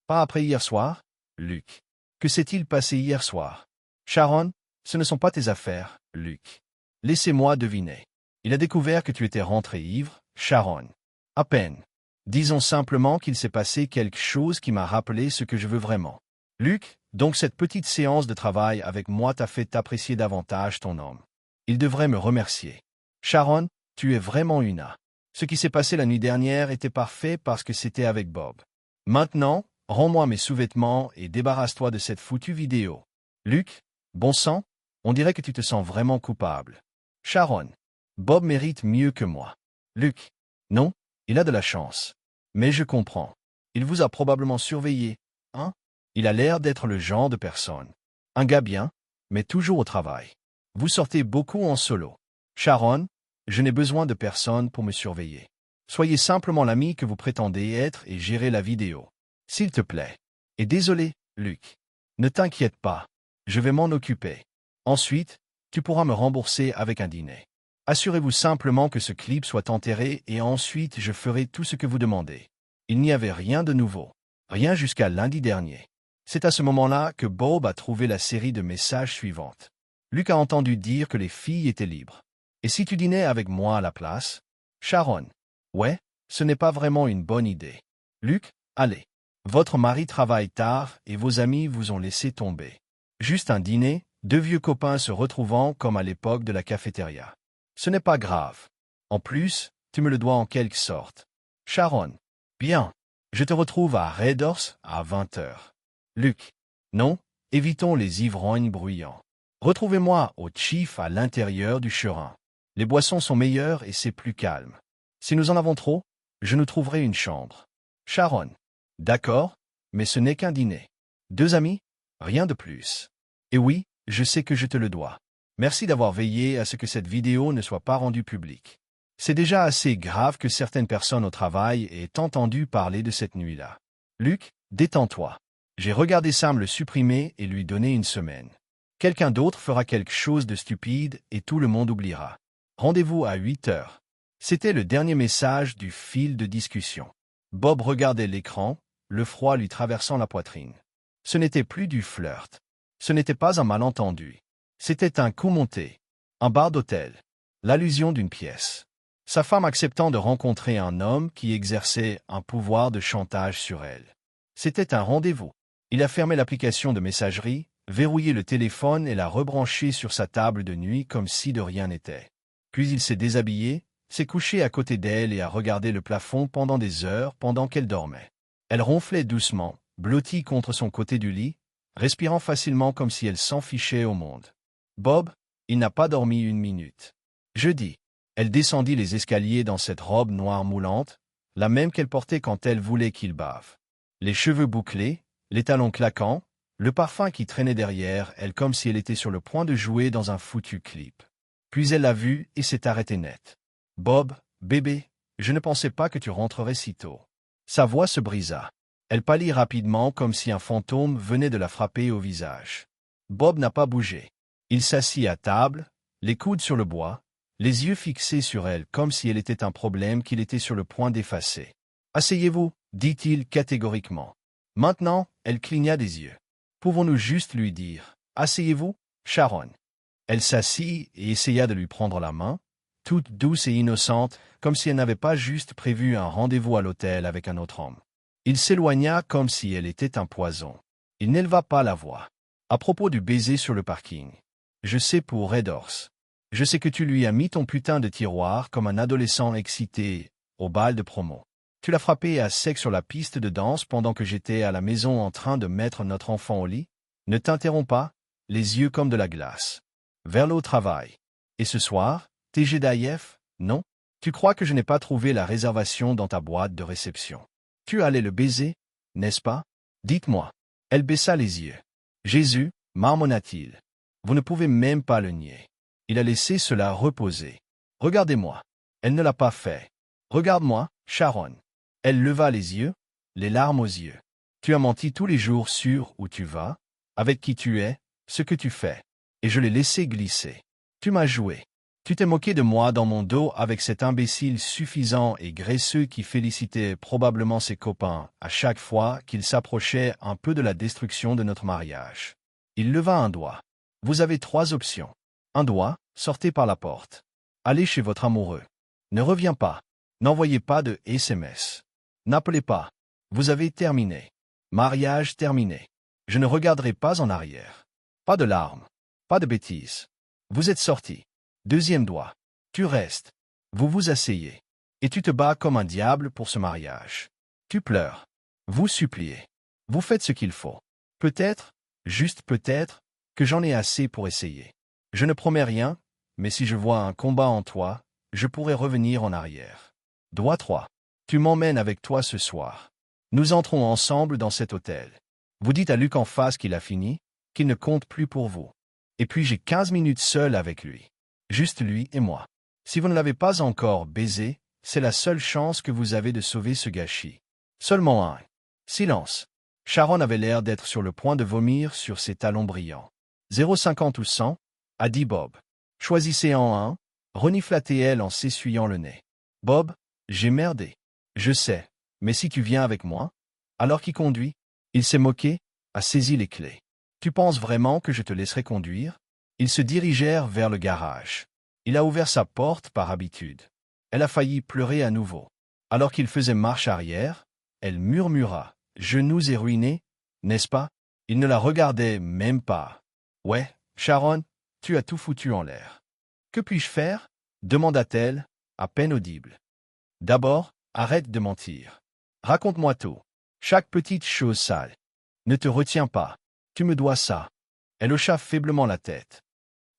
A: Pas après hier soir? Luc. Que s'est-il passé hier soir? Sharon, ce ne sont pas tes affaires, Luc. Laissez-moi deviner. Il a découvert que tu étais rentré ivre, Sharon. À peine. Disons simplement qu'il s'est passé quelque chose qui m'a rappelé ce que je veux vraiment. Luc, donc cette petite séance de travail avec moi t'a fait apprécier davantage ton homme. Il devrait me remercier. Sharon, tu es vraiment une A. Ce qui s'est passé la nuit dernière était parfait parce que c'était avec Bob. Maintenant, rends-moi mes sous-vêtements et débarrasse-toi de cette foutue vidéo. Luc, bon sang, on dirait que tu te sens vraiment coupable. Sharon, Bob mérite mieux que moi. Luc, non, il a de la chance. Mais je comprends. Il vous a probablement surveillé, hein? Il a l'air d'être le genre de personne. Un gars bien, mais toujours au travail. Vous sortez beaucoup en solo. Sharon, je n'ai besoin de personne pour me surveiller. Soyez simplement l'ami que vous prétendez être et gérez la vidéo. S'il te plaît. Et désolé, Luc. Ne t'inquiète pas. Je vais m'en occuper. Ensuite, tu pourras me rembourser avec un dîner. Assurez-vous simplement que ce clip soit enterré et ensuite je ferai tout ce que vous demandez. Il n'y avait rien de nouveau. Rien jusqu'à lundi dernier. C'est à ce moment-là que Bob a trouvé la série de messages suivante. Luc a entendu dire que les filles étaient libres. Et si tu dînais avec moi à la place? Sharon. Ouais, ce n'est pas vraiment une bonne idée. Luc, allez. Votre mari travaille tard et vos amis vous ont laissé tomber. Juste un dîner, deux vieux copains se retrouvant comme à l'époque de la cafétéria. Ce n'est pas grave. En plus, tu me le dois en quelque sorte. Sharon. Bien. Je te retrouve à Raiders à 20h. Luc. Non, évitons les ivrognes bruyants. Retrouvez-moi au Chief à l'intérieur du Churin. Les boissons sont meilleures et c'est plus calme. Si nous en avons trop, je nous trouverai une chambre. Sharon. D'accord, mais ce n'est qu'un dîner. 2 amis? Rien de plus. Et oui, je sais que je te le dois. Merci d'avoir veillé à ce que cette vidéo ne soit pas rendue publique. C'est déjà assez grave que certaines personnes au travail aient entendu parler de cette nuit-là. Luc, détends-toi. J'ai regardé Sam le supprimer et lui donner une semaine. Quelqu'un d'autre fera quelque chose de stupide et tout le monde oubliera. Rendez-vous à 8 heures. C'était le dernier message du fil de discussion. Bob regardait l'écran, le froid lui traversant la poitrine. Ce n'était plus du flirt. Ce n'était pas un malentendu. C'était un coup monté. Un bar d'hôtel. L'allusion d'une pièce. Sa femme acceptant de rencontrer un homme qui exerçait un pouvoir de chantage sur elle. C'était un rendez-vous. Il a fermé l'application de messagerie, verrouillé le téléphone et l'a rebranché sur sa table de nuit comme si de rien n'était. Puis il s'est déshabillé, s'est couché à côté d'elle et a regardé le plafond pendant des heures pendant qu'elle dormait. Elle ronflait doucement, blottie contre son côté du lit, respirant facilement comme si elle s'en fichait au monde. Bob, il n'a pas dormi une minute. Jeudi. Elle descendit les escaliers dans cette robe noire moulante, la même qu'elle portait quand elle voulait qu'il bave. Les cheveux bouclés, les talons claquants, le parfum qui traînait derrière elle comme si elle était sur le point de jouer dans un foutu clip. Puis elle l'a vu et s'est arrêtée net. « Bob, bébé, je ne pensais pas que tu rentrerais si tôt. » Sa voix se brisa. Elle pâlit rapidement comme si un fantôme venait de la frapper au visage. Bob n'a pas bougé. Il s'assit à table, les coudes sur le bois, les yeux fixés sur elle comme si elle était un problème qu'il était sur le point d'effacer. « Asseyez-vous, dit-il catégoriquement. Maintenant, elle cligna des yeux. « Pouvons-nous juste lui dire « Asseyez-vous, Sharon ?» Elle s'assit et essaya de lui prendre la main, toute douce et innocente, comme si elle n'avait pas juste prévu un rendez-vous à l'hôtel avec un autre homme. Il s'éloigna comme si elle était un poison. Il n'éleva pas la voix. « À propos du baiser sur le parking. Je sais pour Red Horse. Je sais que tu lui as mis ton putain de tiroir comme un adolescent excité au bal de promo. Tu l'as frappé à sec sur la piste de danse pendant que j'étais à la maison en train de mettre notre enfant au lit. Ne t'interromps pas, les yeux comme de la glace. Vers le travail. Et ce soir, TG d'AIF, non? Tu crois que je n'ai pas trouvé la réservation dans ta boîte de réception? Tu allais le baiser, n'est-ce pas? Dites-moi. Elle baissa les yeux. Jésus, marmonna-t-il. Vous ne pouvez même pas le nier. Il a laissé cela reposer. Regardez-moi. Elle ne l'a pas fait. Regarde-moi, Sharon. Elle leva les yeux, les larmes aux yeux. Tu as menti tous les jours sur où tu vas, avec qui tu es, ce que tu fais. Et je l'ai laissé glisser. Tu m'as joué. Tu t'es moqué de moi dans mon dos avec cet imbécile suffisant et graisseux qui félicitait probablement ses copains à chaque fois qu'il s'approchait un peu de la destruction de notre mariage. Il leva un doigt. Vous avez 3 options. Un doigt, sortez par la porte. Allez chez votre amoureux. Ne reviens pas. N'envoyez pas de SMS. N'appelez pas. Vous avez terminé. Mariage terminé. Je ne regarderai pas en arrière. Pas de larmes. Pas de bêtises. Vous êtes sortis. 2e doigt. Tu restes. Vous vous asseyez. Et tu te bats comme un diable pour ce mariage. Tu pleures. Vous suppliez. Vous faites ce qu'il faut. Peut-être, juste peut-être, que j'en ai assez pour essayer. Je ne promets rien, mais si je vois un combat en toi, je pourrai revenir en arrière. Doigt 3. Tu m'emmènes avec toi ce soir. Nous entrons ensemble dans cet hôtel. Vous dites à Luc en face qu'il a fini, qu'il ne compte plus pour vous. Et puis j'ai 15 minutes seul avec lui. Juste lui et moi. Si vous ne l'avez pas encore baisé, c'est la seule chance que vous avez de sauver ce gâchis. Seulement un. Silence. Sharon avait l'air d'être sur le point de vomir sur ses talons brillants. 0,50 ou 100, a dit Bob. Choisissez en un, renifla-t-elle en s'essuyant le nez. Bob, j'ai merdé. Je sais, mais si tu viens avec moi, alors qui conduit? Il s'est moqué, a saisi les clés. Tu penses vraiment que je te laisserai conduire? Ils se dirigèrent vers le garage. Il a ouvert sa porte par habitude. Elle a failli pleurer à nouveau. Alors qu'il faisait marche arrière, elle murmura. Genoux et ruinés, n'est-ce pas? Il ne la regardait même pas. Ouais, Sharon, tu as tout foutu en l'air. Que puis-je faire? Demanda-t-elle, à peine audible. D'abord, arrête de mentir. Raconte-moi tout. Chaque petite chose sale. Ne te retiens pas. Tu me dois ça. Elle hocha faiblement la tête.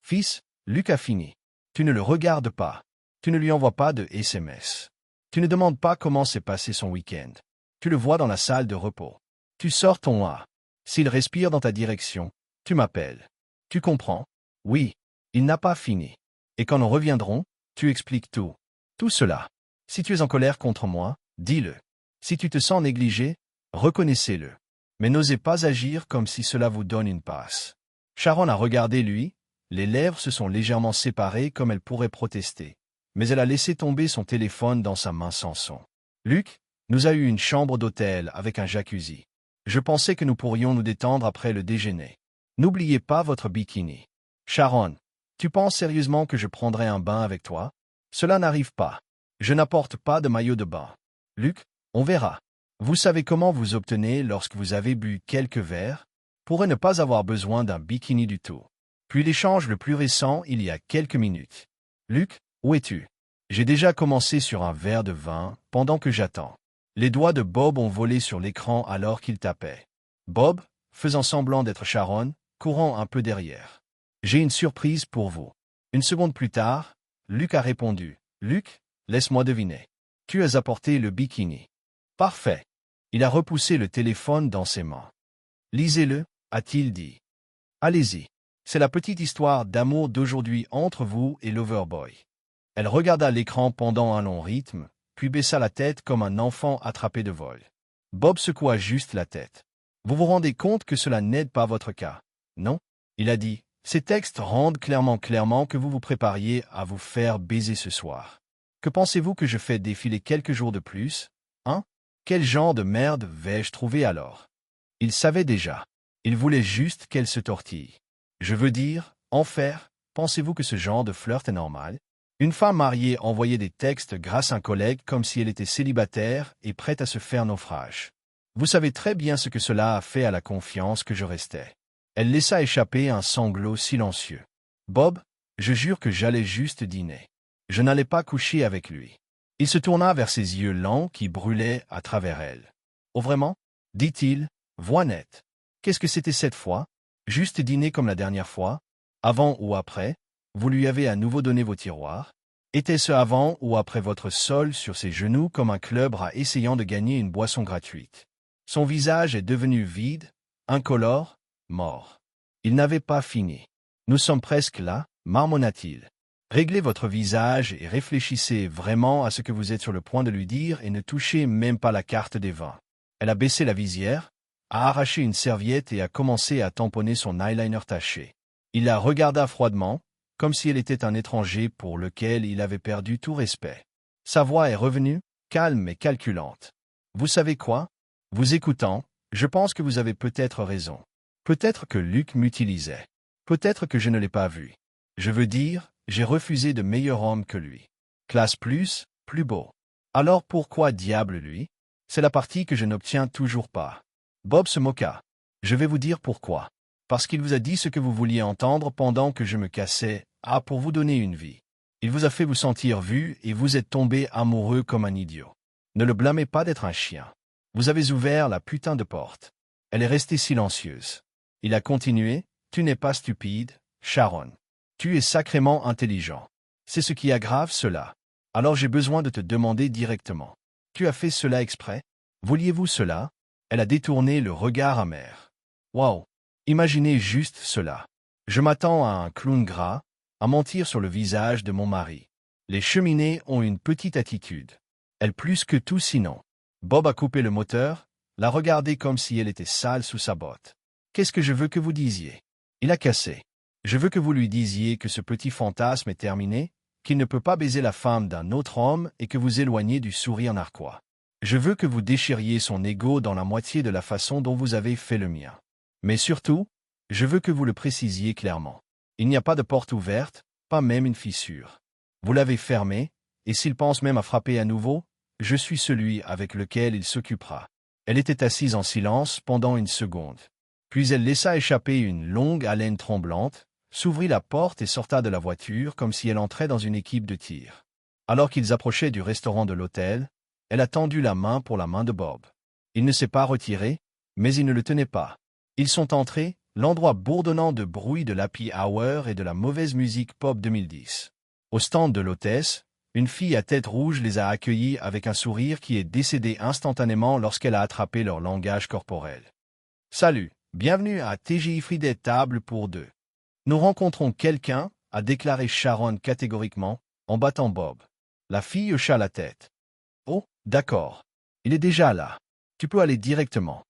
A: Fils, Luc a fini. Tu ne le regardes pas. Tu ne lui envoies pas de SMS. Tu ne demandes pas comment s'est passé son week-end. Tu le vois dans la salle de repos. Tu sors ton A. S'il respire dans ta direction, tu m'appelles. Tu comprends? Oui, il n'a pas fini. Et quand nous reviendrons, tu expliques tout. Tout cela. Si tu es en colère contre moi, dis-le. Si tu te sens négligé, reconnaissez-le. Mais n'osez pas agir comme si cela vous donne une passe. Sharon a regardé lui, les lèvres se sont légèrement séparées comme elle pourrait protester. Mais elle a laissé tomber son téléphone dans sa main sans son. Luc, nous a eu une chambre d'hôtel avec un jacuzzi. Je pensais que nous pourrions nous détendre après le déjeuner. N'oubliez pas votre bikini. Sharon, tu penses sérieusement que je prendrai un bain avec toi? Cela n'arrive pas. Je n'apporte pas de maillot de bain. Luc, on verra. Vous savez comment vous obtenez lorsque vous avez bu quelques verres? Pourrait ne pas avoir besoin d'un bikini du tout. Puis l'échange le plus récent il y a quelques minutes. Luc, où es-tu? J'ai déjà commencé sur un verre de vin pendant que j'attends. Les doigts de Bob ont volé sur l'écran alors qu'il tapait. Bob, faisant semblant d'être Sharon, courant un peu derrière. J'ai une surprise pour vous. Une seconde plus tard, Luc a répondu. Luc, laisse-moi deviner. Tu as apporté le bikini. Parfait. Il a repoussé le téléphone dans ses mains. Lisez-le, a-t-il dit. Allez-y. C'est la petite histoire d'amour d'aujourd'hui entre vous et l'Overboy. Elle regarda l'écran pendant un long rythme, puis baissa la tête comme un enfant attrapé de vol. Bob secoua juste la tête. Vous vous rendez compte que cela n'aide pas votre cas, non? Il a dit. Ces textes rendent clairement que vous vous prépariez à vous faire baiser ce soir. Que pensez-vous que je fais défiler quelques jours de plus? Hein? Quel genre de merde vais-je trouver alors? Il savait déjà. Il voulait juste qu'elle se tortille. Je veux dire, enfer, pensez-vous que ce genre de flirt est normal? Une femme mariée envoyait des textes grâce à un collègue comme si elle était célibataire et prête à se faire naufrage. Vous savez très bien ce que cela a fait à la confiance que je restais. Elle laissa échapper un sanglot silencieux. Bob, je jure que j'allais juste dîner. Je n'allais pas coucher avec lui. Il se tourna vers ses yeux lents qui brûlaient à travers elle. Oh vraiment? Dit-il, voix nette. Qu'est-ce que c'était cette fois? Juste dîner comme la dernière fois? Avant ou après? Vous lui avez à nouveau donné vos tiroirs? Était-ce avant ou après votre sol sur ses genoux comme un club rat essayant de gagner une boisson gratuite? Son visage est devenu vide, incolore, mort. Il n'avait pas fini. Nous sommes presque là, marmonna-t-il. Réglez votre visage et réfléchissez vraiment à ce que vous êtes sur le point de lui dire et ne touchez même pas la carte des vins. Elle a baissé la visière, a arraché une serviette et a commencé à tamponner son eyeliner taché. Il la regarda froidement, comme si elle était un étranger pour lequel il avait perdu tout respect. Sa voix est revenue, calme et calculante. Vous savez quoi? Vous écoutant, je pense que vous avez peut-être raison. Peut-être que Luc m'utilisait. Peut-être que je ne l'ai pas vu. Je veux dire, j'ai refusé de meilleur homme que lui. Classe plus, plus beau. Alors pourquoi diable lui? C'est la partie que je n'obtiens toujours pas. Bob se moqua. Je vais vous dire pourquoi. Parce qu'il vous a dit ce que vous vouliez entendre pendant que je me cassais, pour vous donner une vie. Il vous a fait vous sentir vu et vous êtes tombé amoureux comme un idiot. Ne le blâmez pas d'être un chien. Vous avez ouvert la putain de porte. Elle est restée silencieuse. Il a continué, tu n'es pas stupide, Sharon. Tu es sacrément intelligent. C'est ce qui aggrave cela. Alors j'ai besoin de te demander directement. Tu as fait cela exprès? Vouliez-vous cela? Elle a détourné le regard amer. Waouh! Imaginez juste cela. Je m'attends à un clown gras, à mentir sur le visage de mon mari. Les cheminées ont une petite attitude. Elle plus que tout sinon. Bob a coupé le moteur, l'a regardée comme si elle était sale sous sa botte. Qu'est-ce que je veux que vous disiez? Il a cassé. Je veux que vous lui disiez que ce petit fantasme est terminé, qu'il ne peut pas baiser la femme d'un autre homme et que vous éloignez du sourire narquois. Je veux que vous déchiriez son ego dans la moitié de la façon dont vous avez fait le mien. Mais surtout, je veux que vous le précisiez clairement. Il n'y a pas de porte ouverte, pas même une fissure. Vous l'avez fermée, et s'il pense même à frapper à nouveau, je suis celui avec lequel il s'occupera. Elle était assise en silence pendant une seconde. Puis elle laissa échapper une longue haleine tremblante, s'ouvrit la porte et sorta de la voiture comme si elle entrait dans une équipe de tir. Alors qu'ils approchaient du restaurant de l'hôtel, elle a tendu la main pour la main de Bob. Il ne s'est pas retiré, mais il ne le tenait pas. Ils sont entrés, l'endroit bourdonnant de bruit de l'happy hour et de la mauvaise musique pop 2010. Au stand de l'hôtesse, une fille à tête rouge les a accueillis avec un sourire qui est décédé instantanément lorsqu'elle a attrapé leur langage corporel. Salut, bienvenue à TGI Friday Table pour deux. Nous rencontrons quelqu'un, a déclaré Sharon catégoriquement, en battant Bob. La fille hocha la tête. Oh, d'accord. Il est déjà là. Tu peux aller directement.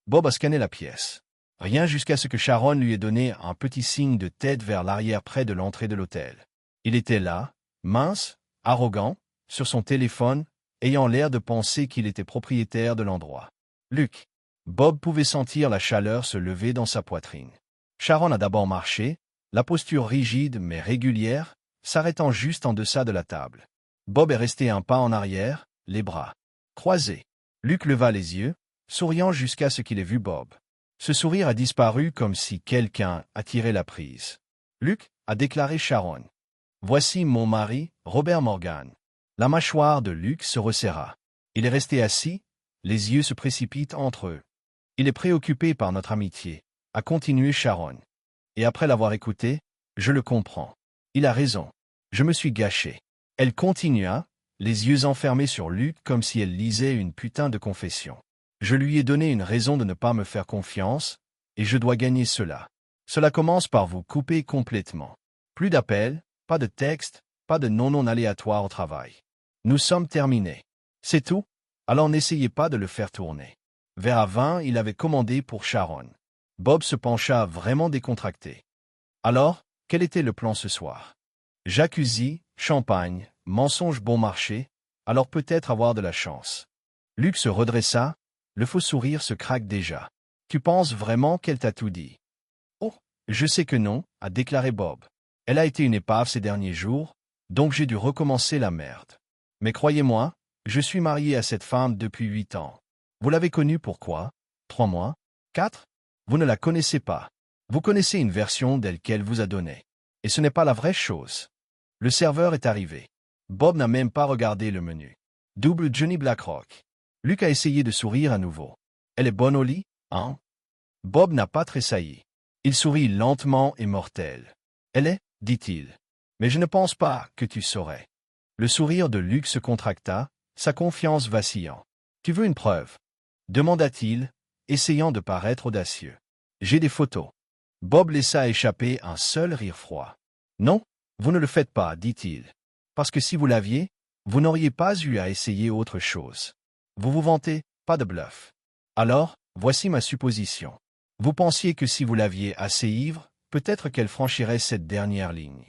A: Bob a scanné la pièce. Rien jusqu'à ce que Sharon lui ait donné un petit signe de tête vers l'arrière près de l'entrée de l'hôtel. Il était là, mince, arrogant, sur son téléphone, ayant l'air de penser qu'il était propriétaire de l'endroit. Luc. Bob pouvait sentir la chaleur se lever dans sa poitrine. Sharon a d'abord marché, la posture rigide mais régulière, s'arrêtant juste en deçà de la table. Bob est resté un pas en arrière, les bras croisés. Luc leva les yeux, souriant jusqu'à ce qu'il ait vu Bob. Ce sourire a disparu comme si quelqu'un attirait la prise. Luc, a déclaré Sharon. Voici mon mari, Robert Morgan. La mâchoire de Luc se resserra. Il est resté assis, les yeux se précipitent entre eux. Il est préoccupé par notre amitié, a continué Sharon. Et après l'avoir écouté, je le comprends. Il a raison. Je me suis gâché. Elle continua, les yeux enfermés sur Luc comme si elle lisait une putain de confession. Je lui ai donné une raison de ne pas me faire confiance, et je dois gagner cela. Cela commence par vous couper complètement. Plus d'appels, pas de textes, pas de non aléatoires au travail. Nous sommes terminés. C'est tout? Alors n'essayez pas de le faire tourner. Vers à 20, il avait commandé pour Sharon. Bob se pencha vraiment décontracté. Alors, quel était le plan ce soir? Jacuzzi, champagne, mensonge bon marché, alors peut-être avoir de la chance. Luc se redressa, le faux sourire se craque déjà. Tu penses vraiment qu'elle t'a tout dit? Oh, je sais que non, a déclaré Bob. Elle a été une épave ces derniers jours, donc j'ai dû recommencer la merde. Mais croyez-moi, je suis marié à cette femme depuis 8 ans. Vous l'avez connue pourquoi? 3 mois? 4? Vous ne la connaissez pas. Vous connaissez une version d'elle qu'elle vous a donnée. Et ce n'est pas la vraie chose. Le serveur est arrivé. Bob n'a même pas regardé le menu. Double Johnny Blackrock. Luc a essayé de sourire à nouveau. Elle est bonne au lit, hein? Bob n'a pas tressailli. Il sourit lentement et mortel. Elle est, dit-il. Mais je ne pense pas que tu saurais. Le sourire de Luc se contracta, sa confiance vacillant. Tu veux une preuve? Demanda-t-il, essayant de paraître audacieux. J'ai des photos. Bob laissa échapper un seul rire froid. Non, vous ne le faites pas, dit-il. Parce que si vous l'aviez, vous n'auriez pas eu à essayer autre chose. Vous vous vantez, pas de bluff. Alors, voici ma supposition. Vous pensiez que si vous l'aviez assez ivre, peut-être qu'elle franchirait cette dernière ligne.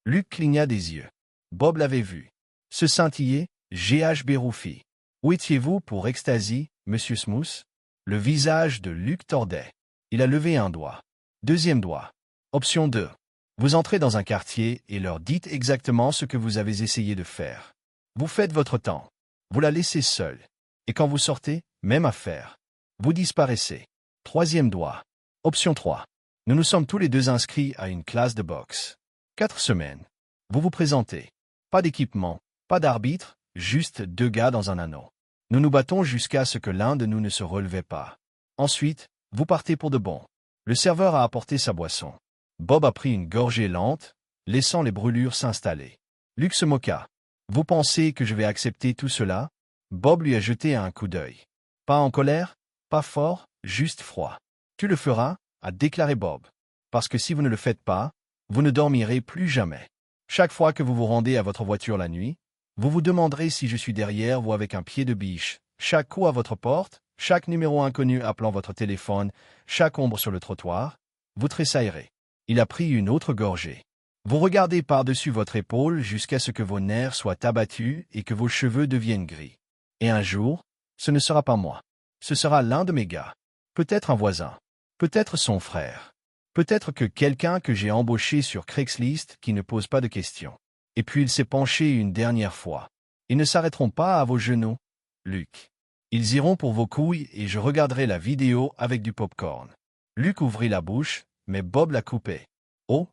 A: Luc cligna des yeux. Bob l'avait vu. Se scintiller, GHB roufi. Où étiez-vous pour extasie, monsieur Smooth? Le visage de Luc tordait. Il a levé un doigt. Deuxième doigt. Option 2. Vous entrez dans un quartier et leur dites exactement ce que vous avez essayé de faire. Vous faites votre temps. Vous la laissez seule. Et quand vous sortez, même affaire. Vous disparaissez. Troisième doigt. Option 3. Nous nous sommes tous les deux inscrits à une classe de boxe. 4 semaines. Vous vous présentez. Pas d'équipement, pas d'arbitre, juste 2 gars dans un anneau. Nous nous battons jusqu'à ce que l'un de nous ne se relevait pas. Ensuite, vous partez pour de bon. Le serveur a apporté sa boisson. Bob a pris une gorgée lente, laissant les brûlures s'installer. Luc se moqua. Vous pensez que je vais accepter tout cela? Bob lui a jeté un coup d'œil. Pas en colère, pas fort, juste froid. Tu le feras, a déclaré Bob. Parce que si vous ne le faites pas, vous ne dormirez plus jamais. Chaque fois que vous vous rendez à votre voiture la nuit, vous vous demanderez si je suis derrière vous avec un pied de biche. Chaque coup à votre porte, chaque numéro inconnu appelant votre téléphone, chaque ombre sur le trottoir, vous tressaillerez. Il a pris une autre gorgée. Vous regardez par-dessus votre épaule jusqu'à ce que vos nerfs soient abattus et que vos cheveux deviennent gris. Et un jour, ce ne sera pas moi. Ce sera l'un de mes gars. Peut-être un voisin. Peut-être son frère. Peut-être que quelqu'un que j'ai embauché sur Craigslist qui ne pose pas de questions. Et puis il s'est penché une dernière fois. Ils ne s'arrêteront pas à vos genoux, Luc. Ils iront pour vos couilles et je regarderai la vidéo avec du popcorn. Luc ouvrit la bouche, mais Bob l'a coupé. Oh,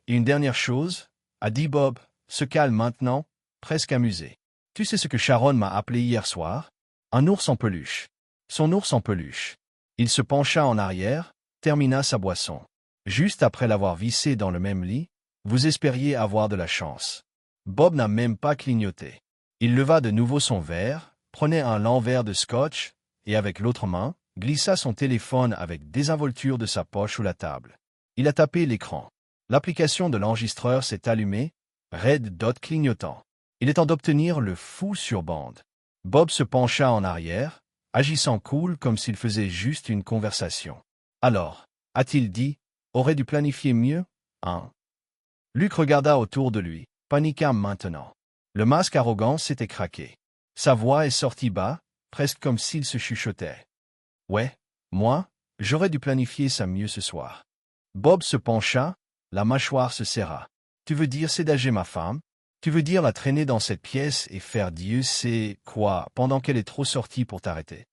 A: et une dernière chose, a dit Bob, se calme maintenant, presque amusé. Tu sais ce que Sharon m'a appelé hier soir? Un ours en peluche. Son ours en peluche. Il se pencha en arrière, termina sa boisson. Juste après l'avoir vissé dans le même lit, vous espériez avoir de la chance. Bob n'a même pas clignoté. Il leva de nouveau son verre, prenait un lent verre de scotch, et avec l'autre main, glissa son téléphone avec désinvolture de sa poche sous la table. Il a tapé l'écran. L'application de l'enregistreur s'est allumée, Red Dot clignotant. Il est temps d'obtenir le fou sur bande. Bob se pencha en arrière, agissant cool comme s'il faisait juste une conversation. Alors, a-t-il dit, aurait dû planifier mieux, hein? Luke regarda autour de lui, paniqua maintenant. Le masque arrogant s'était craqué. Sa voix est sortie bas, presque comme s'il se chuchotait. Ouais, moi, j'aurais dû planifier ça mieux ce soir. Bob se pencha, la mâchoire se serra. Tu veux dire sédager ma femme? Tu veux dire la traîner dans cette pièce et faire Dieu sait quoi pendant qu'elle est trop sortie pour t'arrêter?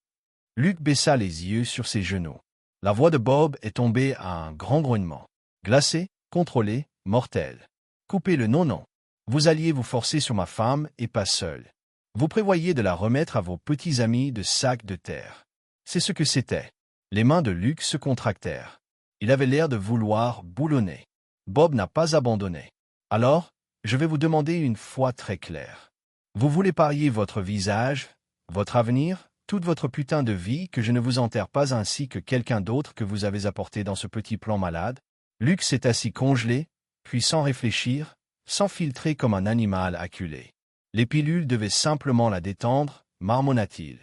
A: Luke baissa les yeux sur ses genoux. La voix de Bob est tombée à un grand grognement. Glacé, contrôlé, mortel. Coupez le non. Vous alliez vous forcer sur ma femme et pas seul. Vous prévoyez de la remettre à vos petits amis de sac de terre. C'est ce que c'était. Les mains de Luke se contractèrent. Il avait l'air de vouloir boulonner. Bob n'a pas abandonné. Alors, je vais vous demander une fois très claire. Vous voulez parier votre visage, votre avenir, toute votre putain de vie que je ne vous enterre pas ainsi que quelqu'un d'autre que vous avez apporté dans ce petit plan malade? Luke s'est assis congelé, puis sans réfléchir, s'enfiltrer comme un animal acculé. Les pilules devaient simplement la détendre, marmonna-t-il.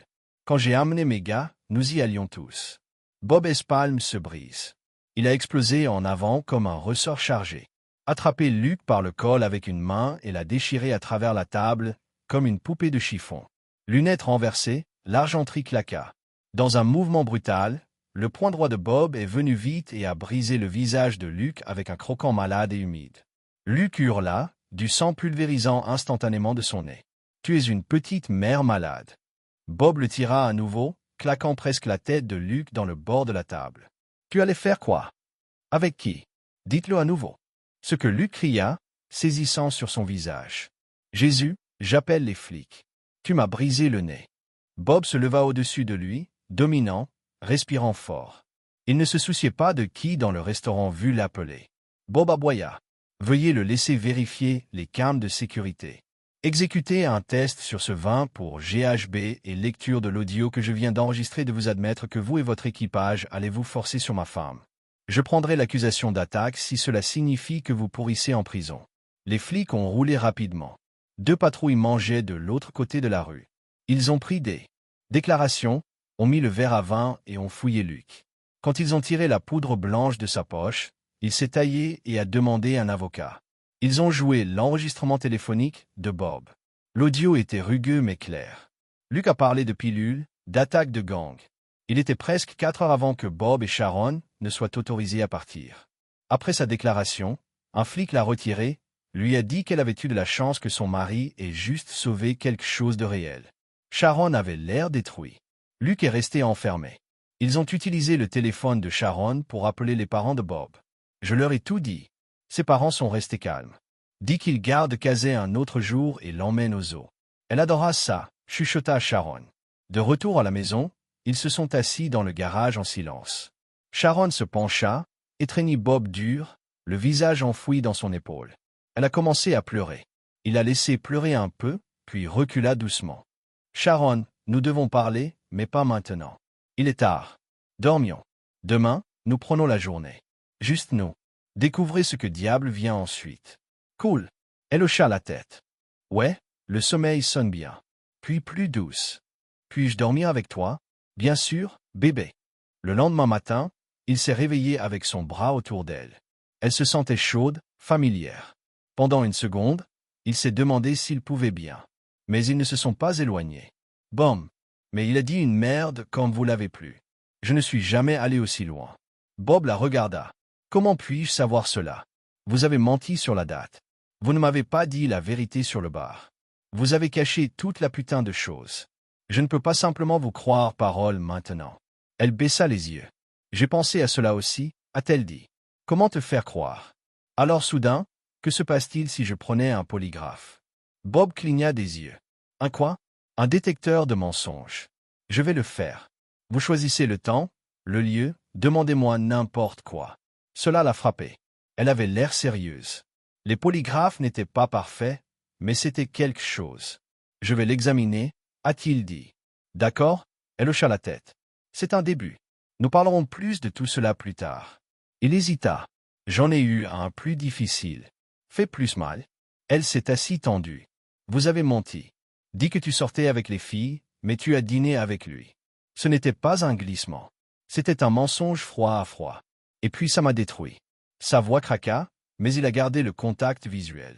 A: Quand j'ai amené mes gars, nous y allions tous. Bob Espalme se brise. Il a explosé en avant comme un ressort chargé. Attrapé Luke par le col avec une main et l'a déchiré à travers la table, comme une poupée de chiffon. Lunettes renversées, l'argenterie claqua. Dans un mouvement brutal, le poing droit de Bob est venu vite et a brisé le visage de Luke avec un croquant malade et humide. Luke hurla, du sang pulvérisant instantanément de son nez. « Tu es une petite mère malade. » Bob le tira à nouveau, claquant presque la tête de Luke dans le bord de la table. « Tu allais faire quoi? Avec qui? Dites-le à nouveau. » Ce que Luke cria, saisissant sur son visage. « Jésus, j'appelle les flics. Tu m'as brisé le nez. » Bob se leva au-dessus de lui, dominant, respirant fort. Il ne se souciait pas de qui dans le restaurant vu l'appeler. Bob aboya. « Veuillez le laisser vérifier les cames de sécurité. Exécutez un test sur ce vin pour GHB et lecture de l'audio que je viens d'enregistrer de vous admettre que vous et votre équipage allez vous forcer sur ma femme. Je prendrai l'accusation d'attaque si cela signifie que vous pourrissez en prison. » Les flics ont roulé rapidement. 2 patrouilles mangeaient de l'autre côté de la rue. Ils ont pris des déclarations, ont mis le verre à vin et ont fouillé Luke. Quand ils ont tiré la poudre blanche de sa poche, il s'est taillé et a demandé un avocat. Ils ont joué l'enregistrement téléphonique de Bob. L'audio était rugueux mais clair. Luke a parlé de pilules, d'attaques de gang. Il était presque 4 heures avant que Bob et Sharon ne soient autorisés à partir. Après sa déclaration, un flic l'a retirée, lui a dit qu'elle avait eu de la chance que son mari ait juste sauvé quelque chose de réel. Sharon avait l'air détruit. Luke est resté enfermé. Ils ont utilisé le téléphone de Sharon pour appeler les parents de Bob. Je leur ai tout dit. Ses parents sont restés calmes. Dis qu'il garde Kazé un autre jour et l'emmène au zoo. Elle adora ça, chuchota Sharon. De retour à la maison, ils se sont assis dans le garage en silence. Sharon se pencha, étreignit Bob dur, le visage enfoui dans son épaule. Elle a commencé à pleurer. Il a laissé pleurer un peu, puis recula doucement. Sharon, nous devons parler, mais pas maintenant. Il est tard. Dormions. Demain, nous prenons la journée. Juste nous. Découvrez ce que diable vient ensuite. Cool. Elle hocha la tête. Ouais, le sommeil sonne bien. Puis plus douce. Puis-je dormir avec toi? Bien sûr, bébé. Le lendemain matin, il s'est réveillé avec son bras autour d'elle. Elle se sentait chaude, familière. Pendant une seconde, il s'est demandé s'il pouvait bien. Mais ils ne se sont pas éloignés. Bon. Mais il a dit une merde comme vous l'avez plus. Je ne suis jamais allé aussi loin. Bob la regarda. Comment puis-je savoir cela? Vous avez menti sur la date. Vous ne m'avez pas dit la vérité sur le bar. Vous avez caché toute la putain de choses. Je ne peux pas simplement vous croire parole maintenant. Elle baissa les yeux. J'ai pensé à cela aussi, a-t-elle dit. Comment te faire croire? Alors soudain, que se passe-t-il si je prenais un polygraphe? Bob cligna des yeux. Un quoi? Un détecteur de mensonges. Je vais le faire. Vous choisissez le temps, le lieu, Demandez-moi n'importe quoi. Cela l'a frappée. Elle avait l'air sérieuse. Les polygraphes n'étaient pas parfaits, mais c'était quelque chose. Je vais l'examiner, a-t-il dit. D'accord, elle hocha la tête. C'est un début. Nous parlerons plus de tout cela plus tard. Il hésita. J'en ai eu un plus difficile. Fait plus mal. Elle s'est assise tendue. Vous avez menti. Dis que tu sortais avec les filles, mais tu as dîné avec lui. Ce n'était pas un glissement. C'était un mensonge froid à froid. Et puis ça m'a détruit. Sa voix craqua, mais il a gardé le contact visuel.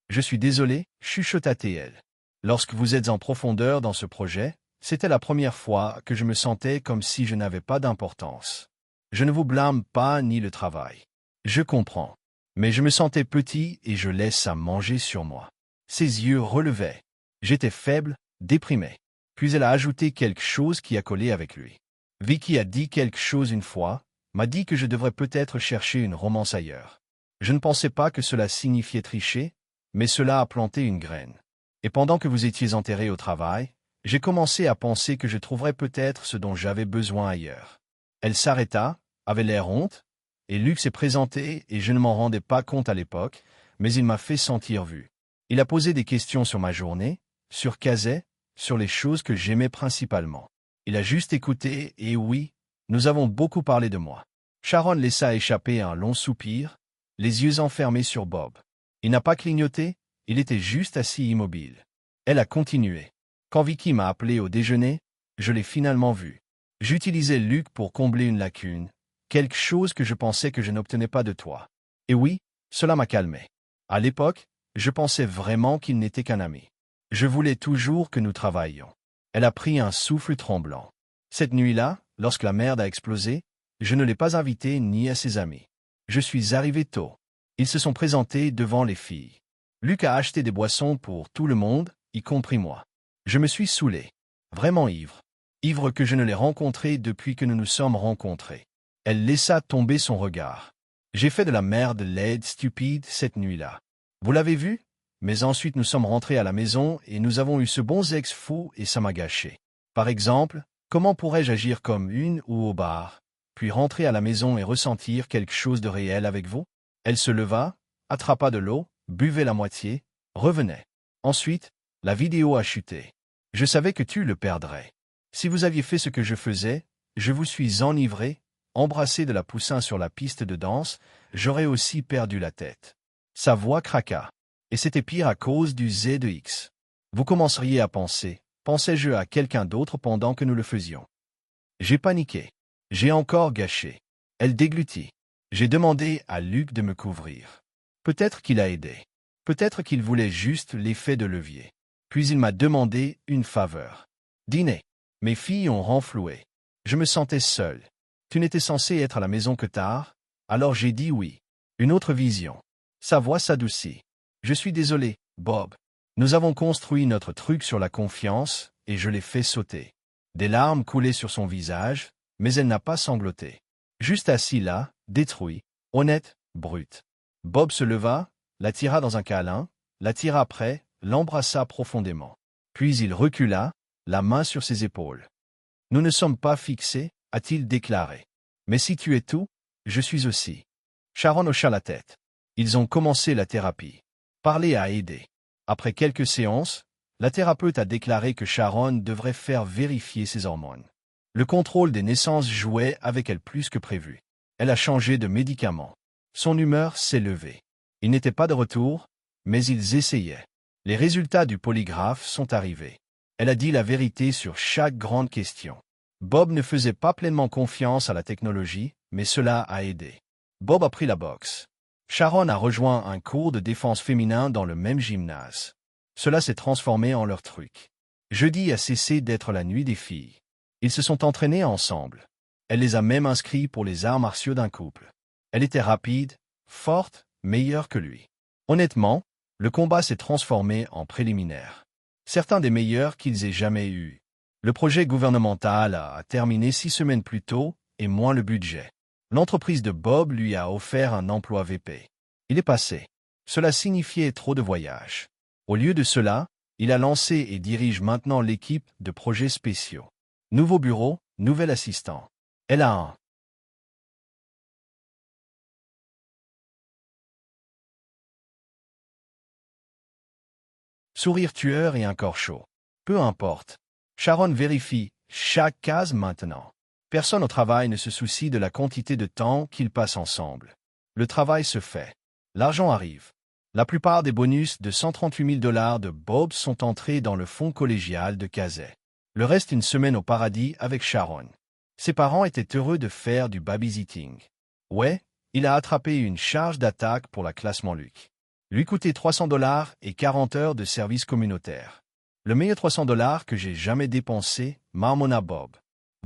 A: Je suis désolé, chuchota-t-elle. Lorsque vous êtes en profondeur dans ce projet, c'était la première fois que je me sentais comme si je n'avais pas d'importance. Je ne vous blâme pas ni le travail. Je comprends. Mais je me sentais petit et je laisse ça manger sur moi. Ses yeux relevaient. J'étais faible, déprimé. Puis elle a ajouté quelque chose qui a collé avec lui. Vicky a dit quelque chose une fois, m'a dit que je devrais peut-être chercher une romance ailleurs. Je ne pensais pas que cela signifiait tricher, mais cela a planté une graine. Et pendant que vous étiez enterré au travail, j'ai commencé à penser que je trouverais peut-être ce dont j'avais besoin ailleurs. Elle s'arrêta, avait l'air honte, et Luc s'est présenté et je ne m'en rendais pas compte à l'époque, mais il m'a fait sentir vu. Il a posé des questions sur ma journée, sur Kazay, sur les choses que j'aimais principalement. Il a juste écouté et oui, nous avons beaucoup parlé de moi. Sharon laissa échapper un long soupir, les yeux enfermés sur Bob. Il n'a pas clignoté, il était juste assis immobile. Elle a continué. Quand Vicky m'a appelé au déjeuner, je l'ai finalement vu. J'utilisais Luc pour combler une lacune, quelque chose que je pensais que je n'obtenais pas de toi. Et oui, cela m'a calmé. À l'époque, je pensais vraiment qu'il n'était qu'un ami. Je voulais toujours que nous travaillions. Elle a pris un souffle tremblant. Cette nuit-là, lorsque la merde a explosé, je ne l'ai pas invité ni à ses amis. Je suis arrivé tôt. Ils se sont présentés devant les filles. Luc a acheté des boissons pour tout le monde, y compris moi. Je me suis saoulé. Vraiment ivre. Ivre que je ne l'ai rencontré depuis que nous nous sommes rencontrés. Elle laissa tomber son regard. J'ai fait de la merde laide, stupide, cette nuit-là. Vous l'avez vu? Mais ensuite nous sommes rentrés à la maison et nous avons eu ce bon ex fou et ça m'a gâché. Par exemple, comment pourrais-je agir comme une ou au bar, puis rentrer à la maison et ressentir quelque chose de réel avec vous? Elle se leva, attrapa de l'eau, buvait la moitié, revenait. Ensuite, la vidéo a chuté. Je savais que tu le perdrais. Si vous aviez fait ce que je faisais, je vous suis enivré, embrassé de la poussin sur la piste de danse, j'aurais aussi perdu la tête. Sa voix craqua. Et c'était pire à cause du Z de X. Vous commenceriez à penser, pensais-je à quelqu'un d'autre pendant que nous le faisions. J'ai paniqué. J'ai encore gâché. Elle déglutit. J'ai demandé à Luc de me couvrir. Peut-être qu'il a aidé. Peut-être qu'il voulait juste l'effet de levier. Puis il m'a demandé une faveur. Dîner. Mes filles ont renfloué. Je me sentais seul. Tu n'étais censé être à la maison que tard, alors j'ai dit oui. Une autre vision. Sa voix s'adoucit. Je suis désolé, Bob. Nous avons construit notre truc sur la confiance, et je l'ai fait sauter. Des larmes coulaient sur son visage, mais elle n'a pas sangloté. Juste assis là, détruit, honnête, brute. Bob se leva, la tira dans un câlin, la tira après, l'embrassa profondément. Puis il recula, la main sur ses épaules. Nous ne sommes pas fixés, a-t-il déclaré. Mais si tu es tout, je suis aussi. Sharon hocha la tête. Ils ont commencé la thérapie. Parler a aidé. Après quelques séances, la thérapeute a déclaré que Sharon devrait faire vérifier ses hormones. Le contrôle des naissances jouait avec elle plus que prévu. Elle a changé de médicament. Son humeur s'est levée. Ils n'étaient pas de retour, mais ils essayaient. Les résultats du polygraphe sont arrivés. Elle a dit la vérité sur chaque grande question. Bob ne faisait pas pleinement confiance à la technologie, mais cela a aidé. Bob a pris la boxe. Sharon a rejoint un cours de défense féminin dans le même gymnase. Cela s'est transformé en leur truc. Jeudi a cessé d'être la nuit des filles. Ils se sont entraînés ensemble. Elle les a même inscrits pour les arts martiaux d'un couple. Elle était rapide, forte, meilleure que lui. Honnêtement, le combat s'est transformé en préliminaire. Certains des meilleurs qu'ils aient jamais eus. Le projet gouvernemental a terminé 6 semaines plus tôt et moins le budget. L'entreprise de Bob lui a offert un emploi VP. Il est passé. Cela signifiait trop de voyages. Au lieu de cela, il a lancé et dirige maintenant l'équipe de projets spéciaux. Nouveau bureau, nouvel assistant. Elle a un Sourire tueur et un corps chaud. Peu importe. Sharon vérifie chaque case maintenant. Personne au travail ne se soucie de la quantité de temps qu'ils passent ensemble. Le travail se fait. L'argent arrive. La plupart des bonus de 138 000 $ de Bob sont entrés dans le fonds collégial de Casey. Le reste une semaine au paradis avec Sharon. Ses parents étaient heureux de faire du babysitting. Ouais, il a attrapé une charge d'attaque pour la classement Luc. Lui coûtait 300 $ et 40 heures de service communautaire. Le meilleur 300 $ que j'ai jamais dépensé, marmonna Bob.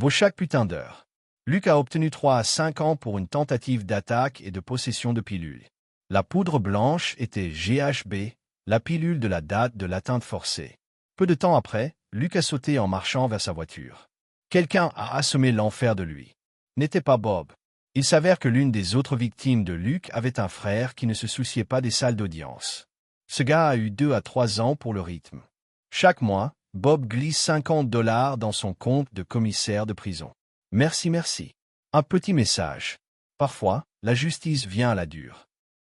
A: Vaut chaque putain d'heure. Luc a obtenu 3 à 5 ans pour une tentative d'attaque et de possession de pilules. La poudre blanche était GHB, la pilule de la date de l'atteinte forcée. Peu de temps après, Luc a sauté en marchant vers sa voiture. Quelqu'un a assommé l'enfer de lui. N'était pas Bob. Il s'avère que l'une des autres victimes de Luc avait un frère qui ne se souciait pas des salles d'audience. Ce gars a eu 2 à 3 ans pour le rythme. Chaque mois, Bob glisse 50 $ dans son compte de commissaire de prison. Merci. Un petit message. Parfois, la justice vient à la dure.